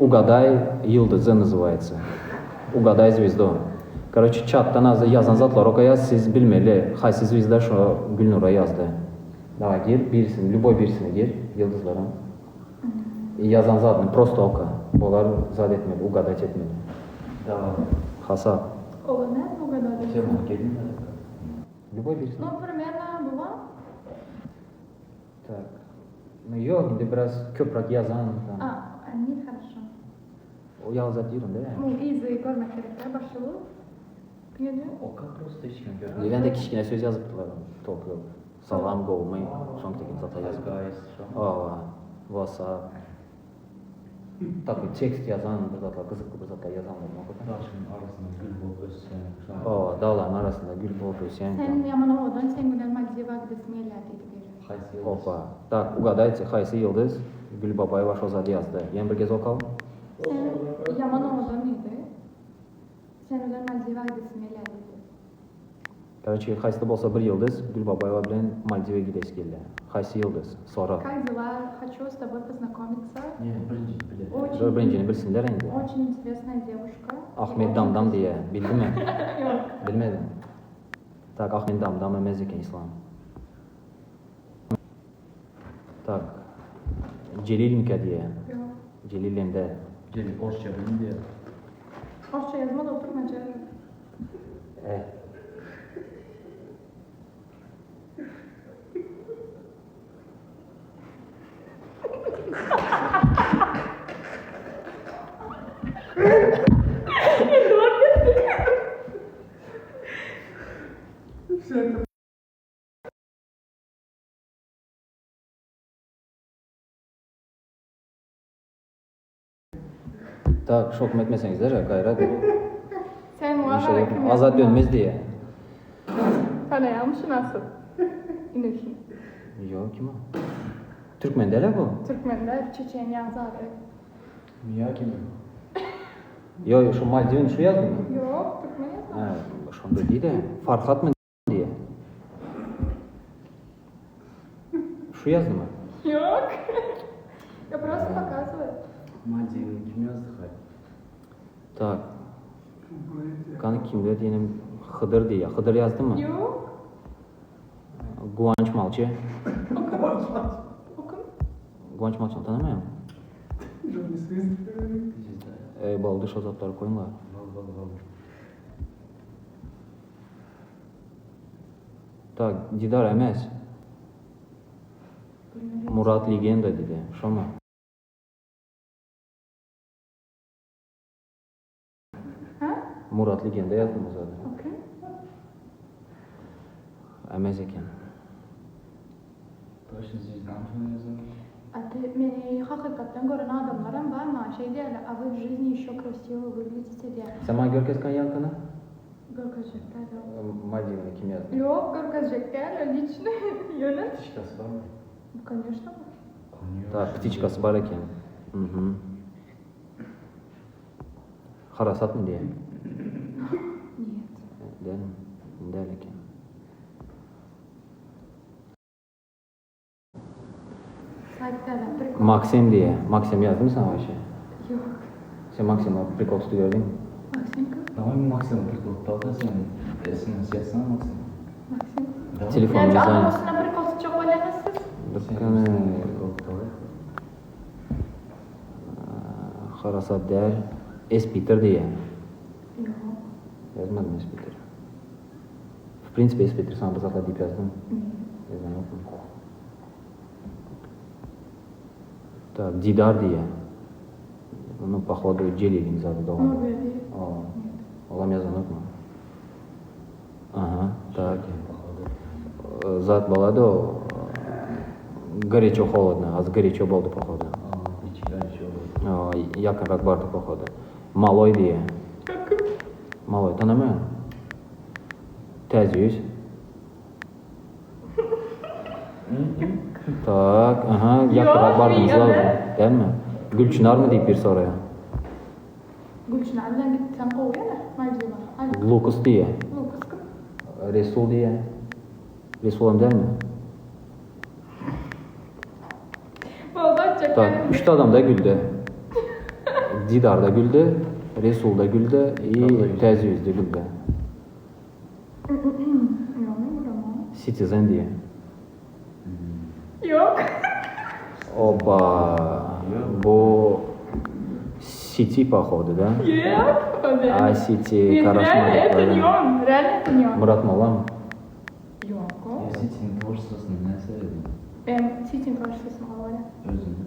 Угадай yıldızı называется. Угадай звезду. Короче, chat'tan yazan zatlar okuyaz, siz bilmeli. Haysi звезда şu Gülnur'a yazdı. Давай gir, birisini, любой birisini gir, yıldızlara. Yazan zatını prosto oku. Bunlar zat etmeli, угадать etmeli. Давай. Hasap. Ола, не угадали. Sen bunu kendin mi? Любой birisini. Ну, примерно было. Так. Ну yok, şimdi biraz köprak yazan. Они хорошо. O yazat diyorum değil mi? Ну, izı görmek gerekir, başladı. Yedi. O kadar prosto hiç kim görmedi. Ben de kichkina söz yazıptılar. Toplab. Salam qovmay, so'ng tekin zata yazib. Guys, WhatsApp. Такой tekst yazan bir zatlar, qiziqli bir zatlar yazan bo'lmoqda. Taşın arasında gül bulup ötsen. Dağların arasında gül bo'lib o'sang. Sen yaman oğlan, sen güzel Maldiva gidesini deydi geri. Haysi Опа. Так, угадайте, qaysi yıldız? Gül Babayeva Shozadi yazdı. Yana bir kez o'qal. Sen yaman oğlan idi. Sen güzel Maldiva gidesini deydi. Короче, qaysi bo'lsa bir yıldız Gül Babayeva bilan Maldivaga gidesi keldi. Qaysi yıldız? So'ra. Как дела? Хочу с тобой познакомиться. Ne, birinci bile. Birinchini bilsinlar endi. Очень интересная девушка. Ahmet Damdam diye, bildimi? Yok. Bilmedim. Так, Ahmet Damdam emas ekan islom. Так. Celilmika diye. Yok. Celil'inde. Gelin Porsche benim diye. Hoşça yazma da oturmaca. Так, şok etmesengizler gayret. Sen İnşallah muhabbet kim azat yaptın? dönmez diye. Tanıyor musun nasıl? İnişin. Yok kim o? Türkmen değil bu. Türkmenler, Çeçenya zaten. Miyaki mi? Yok şu Maldiv'in şu yazdı mı? Yok, Türkmen yazma. Ha, şunda değil de Farhat mı diye. Şu yazdı mı? Yok. Я просто показываю. Maldiv'in kim yazdı hay? Tak. Kanı kimde diyelim Hıdır diye. Hıdır yazdı mı? Yok. Guanç Malçı. Okun. Guanç Malçı'nı tanımıyor musun? Журналист. Baldı şu zatları koyunlar. Val. Tak, Didar emas. Murat Legenda dedi. Şu mu? Ha? Murat Legenda yazdım o zaten. Okey. Emas ekan. Taşın zizdan sonra yazar. А ты меня hakikaten gören adamlarım var mı? Şey diyorlar, а вы в жизни еще красиво выглядите diye. Sen bana görkezken yankını? Görkezecekler de. Maldiv'ini kim yazdı? Yok, görkezecekler, лично. Yönet. Tişkası var mı? Конечно. Konuyor. Tak, ptiçkası var ekan. Hı. Harasat mı diye? Нет. Değil mi? Değil ekan. Saytlar, prikol. Maksim diye. Maksim yazdı mı sana o işi? Yok. Sen maksimum prikol tutu gördün mü? Максим. Давай максимум прикол талда sen SMS yazsana maksimum. Максим. Давай. Telefon Yani dizayn. anlasına prikol tutacak oynamazsın. Bakalım. Prikol talda. Qarasa der. S-Peter diye. Yok. Yazmadım S-Peter. В принципе, S-Peter sana bazakla deyip yazdım. Yazan yok mu? Так, Дидар diye. Ну, походу, Джелилин зады Onu doğru. böyle. Olam yazan yok mu? Ага, так. Зад болады o. Горячо-холодно, а с горячо болды, походу. İçkiler içiyor. Yakınrak vardı, походу. Малой diye. Малой, tanımıyor musun? Tez yüz. Tak, aha, yakınrak vardınız iyi, lazım. evet. Değil mi? Gülçınar mı deyip bir soruya? Gülçin abiden git sen kovuyor ne? Malcılar. Hadi. Lukas diye. Lucas kım? Resul diye. Resul'um değil mi? Vallahi çok Tak, üçte adam da güldü. Didar da güldü. Resul da güldü. Tez yüz de güldü. Yok ne buram Citizen diye. Yok. Oba. Bu City походу, да? Yok. O ne? А City karışmadık Это böyle. не он. Реально это не он. Murat Molla mı? Yok o. Sitin tavırsasını ne söyledin? Ben Sitin karşısına alayım. Özünü.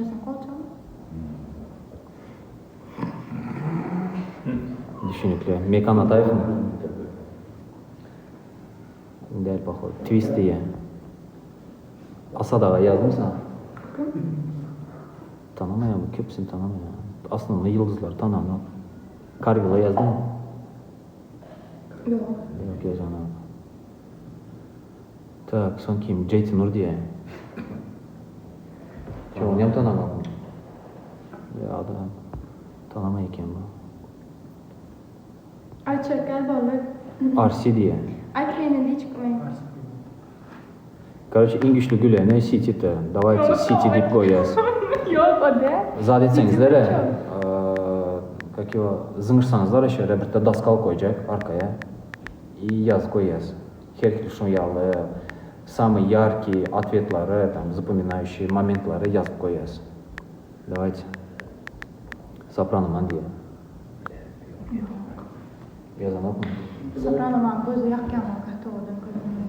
Özüm kolçam. Düşünükle. Mekan Atayev mi? Değil походу. Twist diye. Asad Ağa yazdım sana. Tanımayan bu köpsün tanımayan. Aslında yıldızlar tanımıyor. Kargıl'a yazdın mı? Yok. Yok yazana. Так, son kim? JT Nur diye. Onu hem tanımadım. Ya adam tanımayken bu. Ay çeker balık. RC diye. Ay kendini çıkmayın. Короче, en güçlü gülene City'de. Давайте City deyip koyacağız. Yok o ne? Zat etsenizler, как его, zıngırsanızlar еще Robert'ta daskal koyacak arkaya. И yaz koyacağız. Herkül şunyalı, самые яркие ответлары, там, запоминающие моментлары yazıp koyacağız. Давайте. Sopranoman diye. Yazan yok mu? Sopranoman gözü yakken vakti oradan gözünü.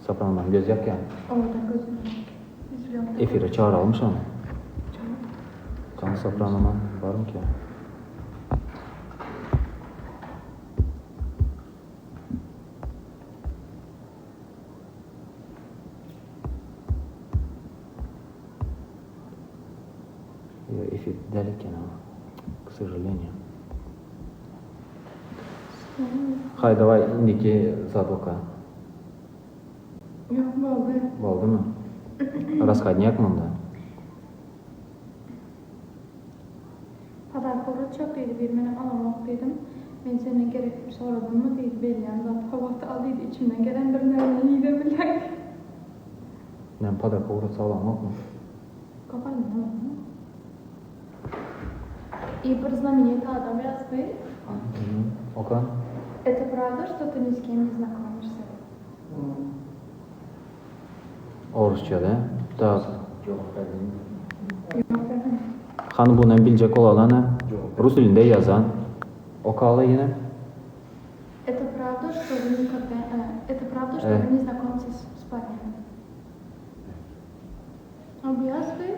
Sopranoman göz yakken. Oradan gözünü. İzliyorum. Efire çağıralım onu. Canı Sopranoman var mı ki? Эфир далеки, к сожалению. Hay, давай indiki zadoka. Yok oldu. Oldu mu? Расходняк mında. Kadar koru çok dedi bir benim alamak dedim. Ben senden gerek bir soradım mı dedi belli yani zaten havakta aldıydı içimden gelen bir nereden iyi de bilen. Ben padar kovru sağlam yok mu? Kapalı mı? И про знаменитого там ясны. Okan? Это правда, что ты ни с кем не знакомишься? Orusça'da. Так. Yok efendim. Hanı bunu bilecek olanı Rus dilinde yazan. Okalı yine. Это правда, что вы никогда... это правда, что вы не знакомитесь с парнем? Объясни?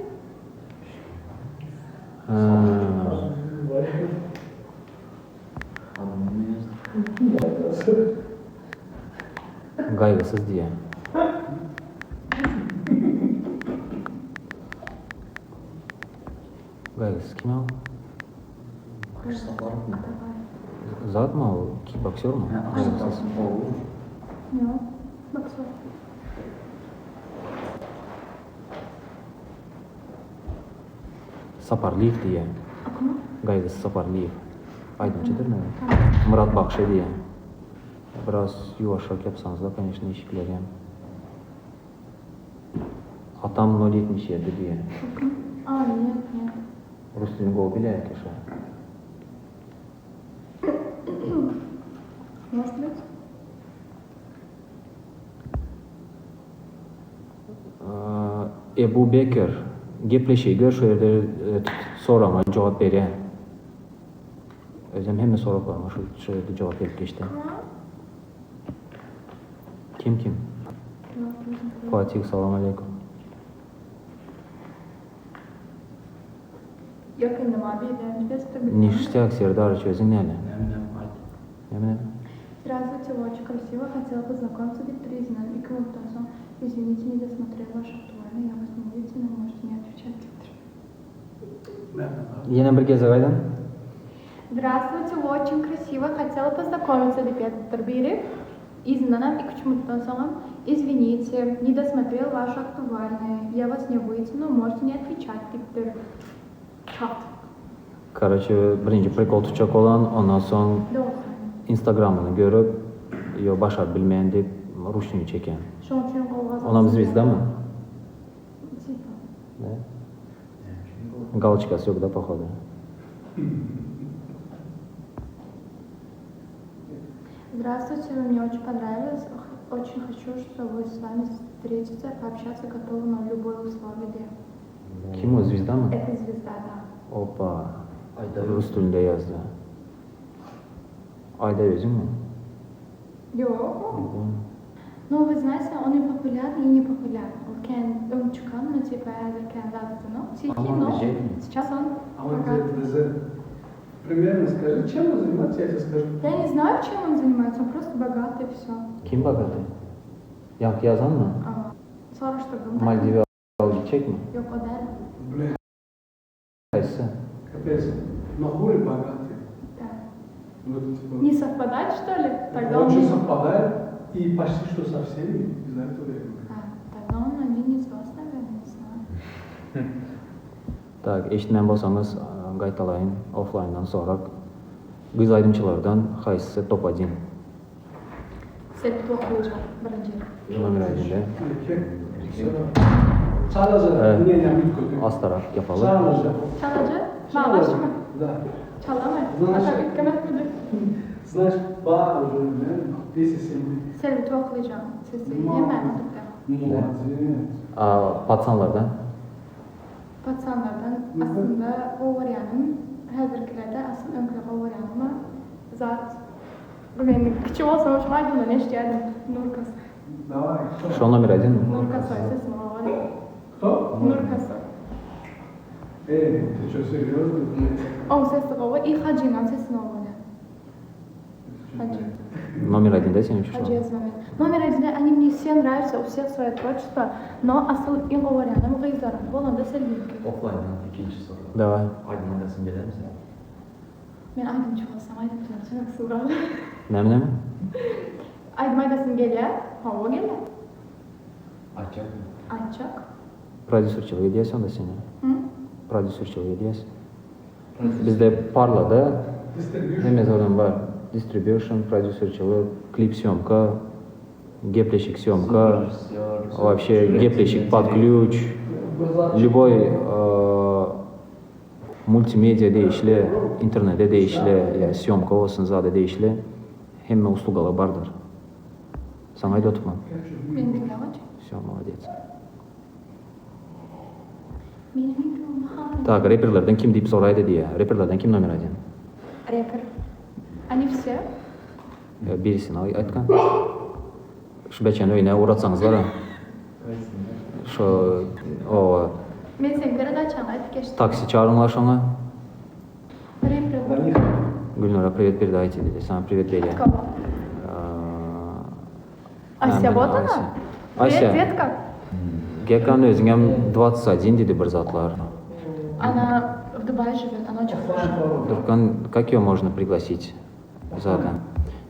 Adamı ne yazdın? Gaygısız diye. Gaygısız kim o? Baştalarım mı? Zat mı o? Kickboxer mu? Gaygısız. Yok. Bak sor. Saparliyev diye. Okuma. Gaygısız Saparliyev. Aydınçıdır mı? Tamam. Murat Bakşı diye. Biraz yuvaşak yapsanız da, конечно, eşiklerim. Atam 077 diye. Aa, нет, нет. Rus dilini o bilir ki şu. Может быть? Ebu Bekir gepleşiyor şu yerde sorama cevap veriyor. Özüm hemen sorup var şu yerde cevap verip geçti. Kim? Fatih, selamun aleyküm. Yakında abi de без проблем. Ништяк, Сердарович, özün ne? Ne? Здравствуйте, вы очень красиво. Хотела познакомиться без тризна. И кому-то сам. Извините, не досмотрела ваш актуальный. Я вас не увидела, но можете не отвечать. Yine bir kez aydın. Здравствуйте, вы очень красиво. Хотела познакомиться без Петр Бирев. Изданным и почему-то сам. Извините, не досмотрел ваш актуальный. Я вас не увидела, но можете не отвечать. Питер. Çat. Короче, birinci prikol tutacak olan, ondan sonra Doğru. Instagram'ını görüp, yo başa bilmeyen deyip Rusçunu çeken. Şu an için olmaz. Ona звезда mı? Типа. Да. Галочкасы yok da походу. Здравствуйте, вы мне очень понравились. Очень хочу, чтобы вы с вами встретиться, пообщаться, готовы на любое условие. Kim o, звезда mı? Это звезда, да. Hoppa. Rus dilinde yazdı. Ayda özün mü? Yok. Ну, вы знаете, он и популярный, и не популярный. Он кен çıkan, ну, типа, кен ну, тихий, но сейчас он А вот богатый. примерно скажи, чем он занимается, я тебе скажу. Я не знаю, чем он занимается, он просто богатый, все. Kim bakadı? Yankı yazan mı? Sonra что было? Maldiv'e al gidecek mi? Yok, o değil. Блин, Kayısı. капец. Но более богатый. Да. Вот, типа, Не совпадать, что ли? Тогда он... очень совпадает и почти что со всеми из этого времени. Тогда он один из вас, наверное, не знаю. Так, eşitmen bolsanız qaytalayın offline'dan sonra. Kız aydımçılardan qaysı top 1? Sepet okuyacağım, birinci. Номер 1'de. Sadece Evet. yine bir kötü. Az taraf yapalım. Sadece. Çalacı? Bağlaş mı? Да. Çalamaz. Знаешь, Ata bitkemek midir? знаешь, бар уже, вместе с ним. Sepet okuyacağım. Sesi yemeğim adıkta. Молодец. Patsanlardan. Patsanlardan aslında o var yanım. Hazırkilerde aslında önkülük o var yanıma. Zat. Benim küçük olsam hoşuma gidiyor. Ne işleyerdim? Nurkas. Давай. Şu номер 1 mi? Nurkas var. Sesim o var. Кто? Nurkas var. Ты что, серьезно? Onun sesi o var. İlk hacıyla sesini o var. Hacı. Номер 1'de senin için şu Hacı an. yazmamı. Номер один, они мне все нравятся, у всех свое творчество, но asıl en говорят, ama kızlarım, olan da Selvinki. Offline'dan ikinci soru. Давай. Aydın Adası'nı gelir misin? Ben Aydın çıkmasam, Aydın çıkmasam, nasıl olur? Memnun mu? Aydın Aydası'nın geliyor, hava geliyor. Açacak mı? Açacak. Prodüserçilik ediyorsun da seni. Hı? Prodüserçilik ediyorsun. Bizde Parla'da hem zaman var. Distribution, prodüserçilik, klip съемка, геплещик съемка, вообще геплещик под ключ, любой multimedya deyişli, internetdə deyişli, yəni съемка olsun, zadə deyişli, həmmə usluqalar bardır. Sana ayda tutma. Benim dinlemek. Все, молодец. Benim dinlemek. Так, рэперlərdən kim deyib soraydı deyə. Рэperlərdən kim номер 1? Рэпер. Они все? Birisini aytqan. Şu bəkəni öynə uğratsanız var ha. Şu o Ben sevgilere de açan, ayıp geçtim. taksi çağırınlar şuna. Рэпер. Gülnara привет передайте dedi. Sana привет dedi. Кого? Ася, вот она? Ася. Привет, Ветка. Gekkanın özüngəm 21 dedi bir zatlar. Она в Дубае живет, она очень хорошая. Durkan, как ее можно пригласить? Zaten.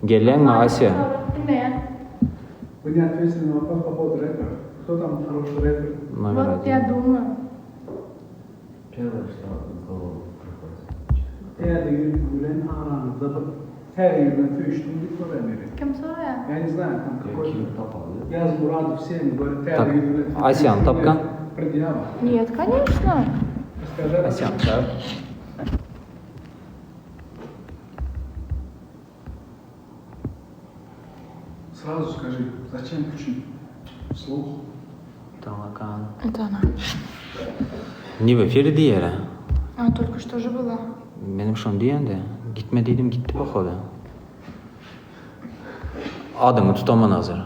Gelen mi Asya? Bilmeyen. Вы не ответили на вопрос по поводу рэпера. Кто там хороший рэпер? Номер Вот я 1. думаю. Первое, что в голову приходит. Eğer de Gülen aranızda her yerden tüyüştüm bir soru emiri. Kim soruyor? Я не знаю, там какой-то... Kim tapalıyor? Я с Мурадов всеми говорю, Так, Асян, тапкан? Предъява. Нет, конечно. Скажи, Асян, так? сразу скажи, зачем включить вслух? Тамакан. Это она. Не в эфире deyeri. А, только что же была. Benim şunu diyende gitme dedim gitti bak o da. Adını tutaman hazır.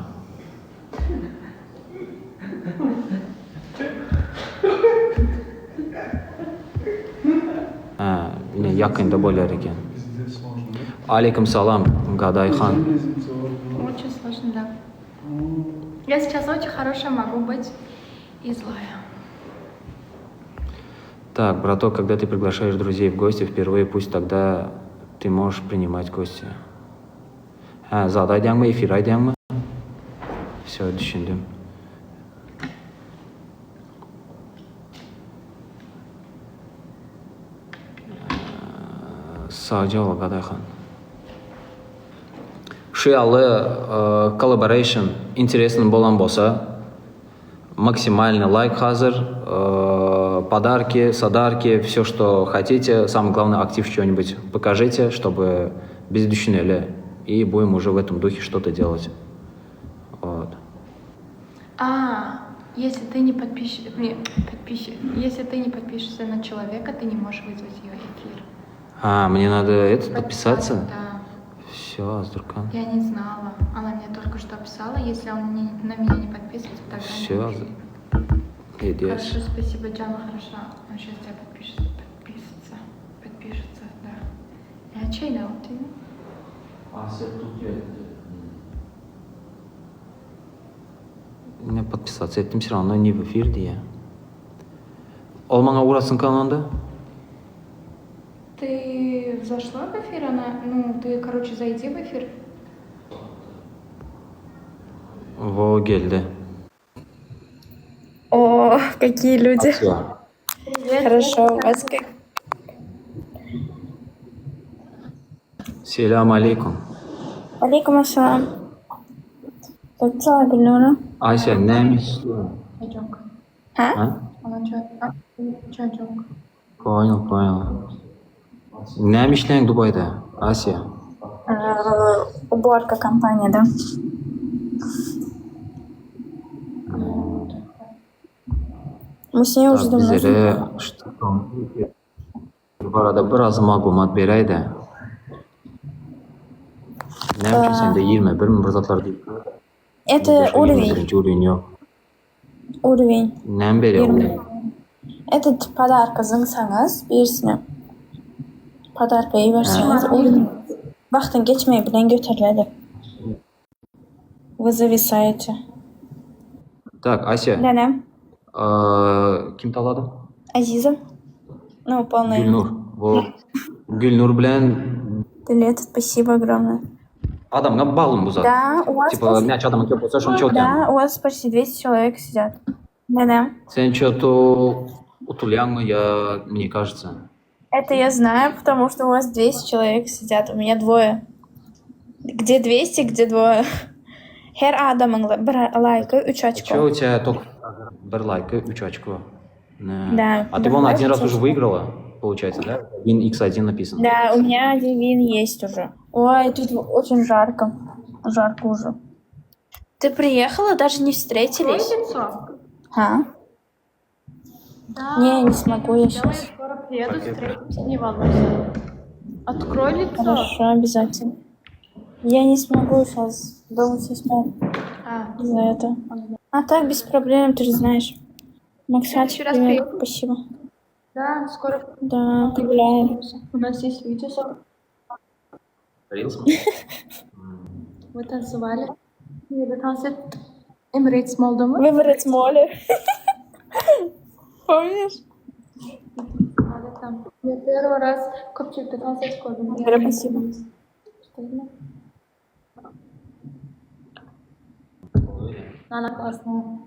Ha, yine yakında bo'lar ekan. Пиздец сложно, да? Алейкум салам, Гадайхан. Очень сложно, да. Я сейчас очень хорошая могу быть и злая. Так, браток, когда ты приглашаешь друзей в гости впервые, пусть тогда ты можешь принимать гости. Zada aydyapmı, efir aydyapmı? Все, düşündüm. Sağcı ol, Гадайхан. Шиялы collaboration интересный болан болса, максимальный лайк hazır, подарки, садарки, все, что хотите. Самое главное, актив что-нибудь покажите, чтобы без düşünели. И будем уже в этом духе что-то делать. Вот. Если ты не если ты не подпишешься на человека, ты не можешь вызвать ее эфир. Мне надо подписаться? Да. Все, Аздуркан. Я не знала. Она мне только что писала. Если он на меня не подписывается, тогда Все. не пишет. Идешь. Хорошо, спасибо, Джана, хорошо. Он сейчас тебя подпишется, да. Я чей на ты? Ne подписаться ettim все равно не в эфир diye. Ол маңа урасың каналында? Ты зашла в эфир? Ты, короче, зайди в эфир. Во geldi. О, какие люди. Все. Хорошо, у вас как? Selam алейкум. Алейкум ассалам. Как дела, Гульнура? Ayşe neymiş? Идём-ка. А? Она что, идём-ка? Понял. Neymişlerin Dubai'de? Asya. Уборка компания, да? Мы с ней уже давно знакомы. Bizlere bu arada biraz malumat bereydi. Neymiş sende 21 mi fırsatlar değil? Это уровень. Birinci uğrun yok. Уровень. Nem beri o? Этот подарка зыңсаңыз, берісіне. Подарка берсеңіз, уровень. Вақтың geçmeyi bilen götürüledi. Вы зависаете. Так, Ася, Да-да. kim taladı? Азиза. Ну, полное. Gülnur. Bu Gülnur bilen Лет, спасибо огромное. adamga bağlım bu zat. Да, у вас Типа, почти... мяч adamın köp olsa şunu çok Да, yani. у вас почти 200 человек сидят. Да-да. Sen что-то утулян mı ya, мне кажется. Это я знаю, потому что у вас 200 человек сидят, у меня двое. Где 200, где двое. Her adamın bir лайкы 3 Что очко. у тебя только bir лайк, 3 очко? Да. А ты вон один раз уже выиграла, получается, да? 1x1 написано. Да, у меня один вин есть уже. Ой, тут очень жарко. Жарко уже. Ты приехала, даже не встретились? лицо? А? Да. Не смогу я Я сейчас. скоро приеду, встретимся, не волнуйся. Открой лицо. Хорошо, обязательно. Я не смогу сейчас. Дома все спят за это. А так, без проблем, ты же знаешь. Максат, следующий раз привет. приеду. Спасибо. Да, скоро Да, погуляем. у нас есть видео. Вы танцевали. Вы танцевали Emirates Молдова. Выбрать море. Помнишь? Я первый раз копчик танцевать ходом. Спасибо. Она классная.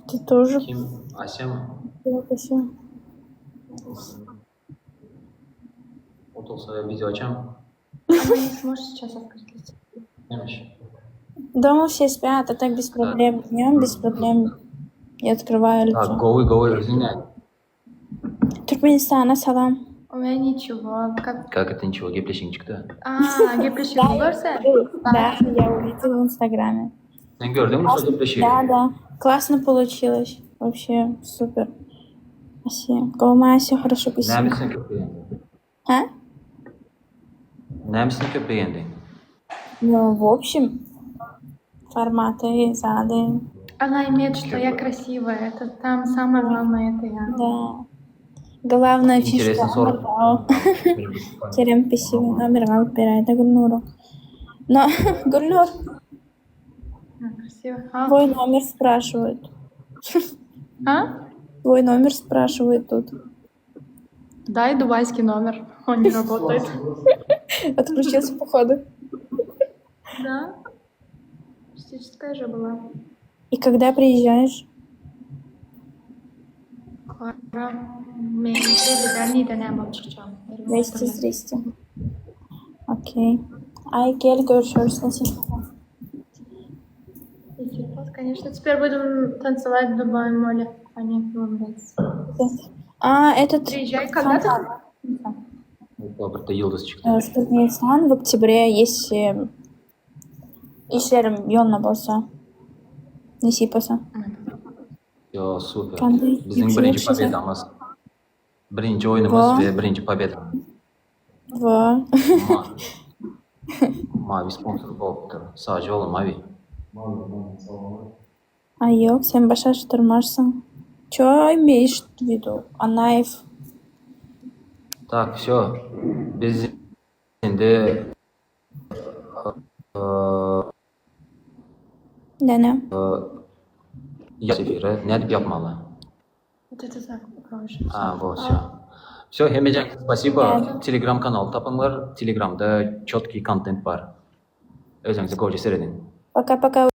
Ты тоже. Kim? Asya mı? Да, спасибо. O da olsa video açam. Она не сможет сейчас открыть лицо. Neymiş? Дома все спят, а так без проблем. Днем без проблем. Я открываю Так, лицо. Go'yu özüne. Türkmenistan'a salam. Ой, ничего. Как это ничего, геплешing çıktı. Геплешин görsen? Да, я увидела в Инстаграме. Sen gördün mü gepleşiği? Да. Классно получилось. Вообще супер. Спасибо. Голубая, все хорошо, спасибо. Nemisini köp beğendin? А? Nemisini köp beğendin? Ну, в общем, форматы, зады. Она имеет, что я красивая. Это там самое главное, это я. Да. Главная фишка. Интересный сорт. Керем, спасибо. Номер алып берайда Гүлнуру. Но, Гүлнур, Красиво. твой номер спрашивают. Твой номер спрашивают тут. Дай дубайский номер. Он не работает. Отключился, походу. Да. Частическая же была. И когда приезжаешь? Мен Берниден yapıp çıkacağım. Здрасте. Окей. Ай, гель, görüşürüz. Спасибо. Конечно, теперь будем танцевать в Дубае моле. Они выбраться. А, этот... Приезжай когда-то. Burada yıldız çıktı. В Туркменистан в октябре, если işlerim yoluna bolsa. Nasip olsa. Yo, super. Qanday Bizim yüksek birinci şey. pobedamız. Birinci oyunumuz ve birinci pobeda. Va. Mavi sponsor bo'libdi. Sadece oğlum mavi. А yok, sen başa açtırmarsın. Что имеешь в виду? Анаев. Так, все. Biz şimdi Ne? yaz efiri ne deb yapmalı? Вот это так, проще. Вот, все. Все, Хемеджан, спасибо. Telegram-канал tapыңlar. Telegramda четкий контент бар. Өзіңізді көре середin. Пока-пока.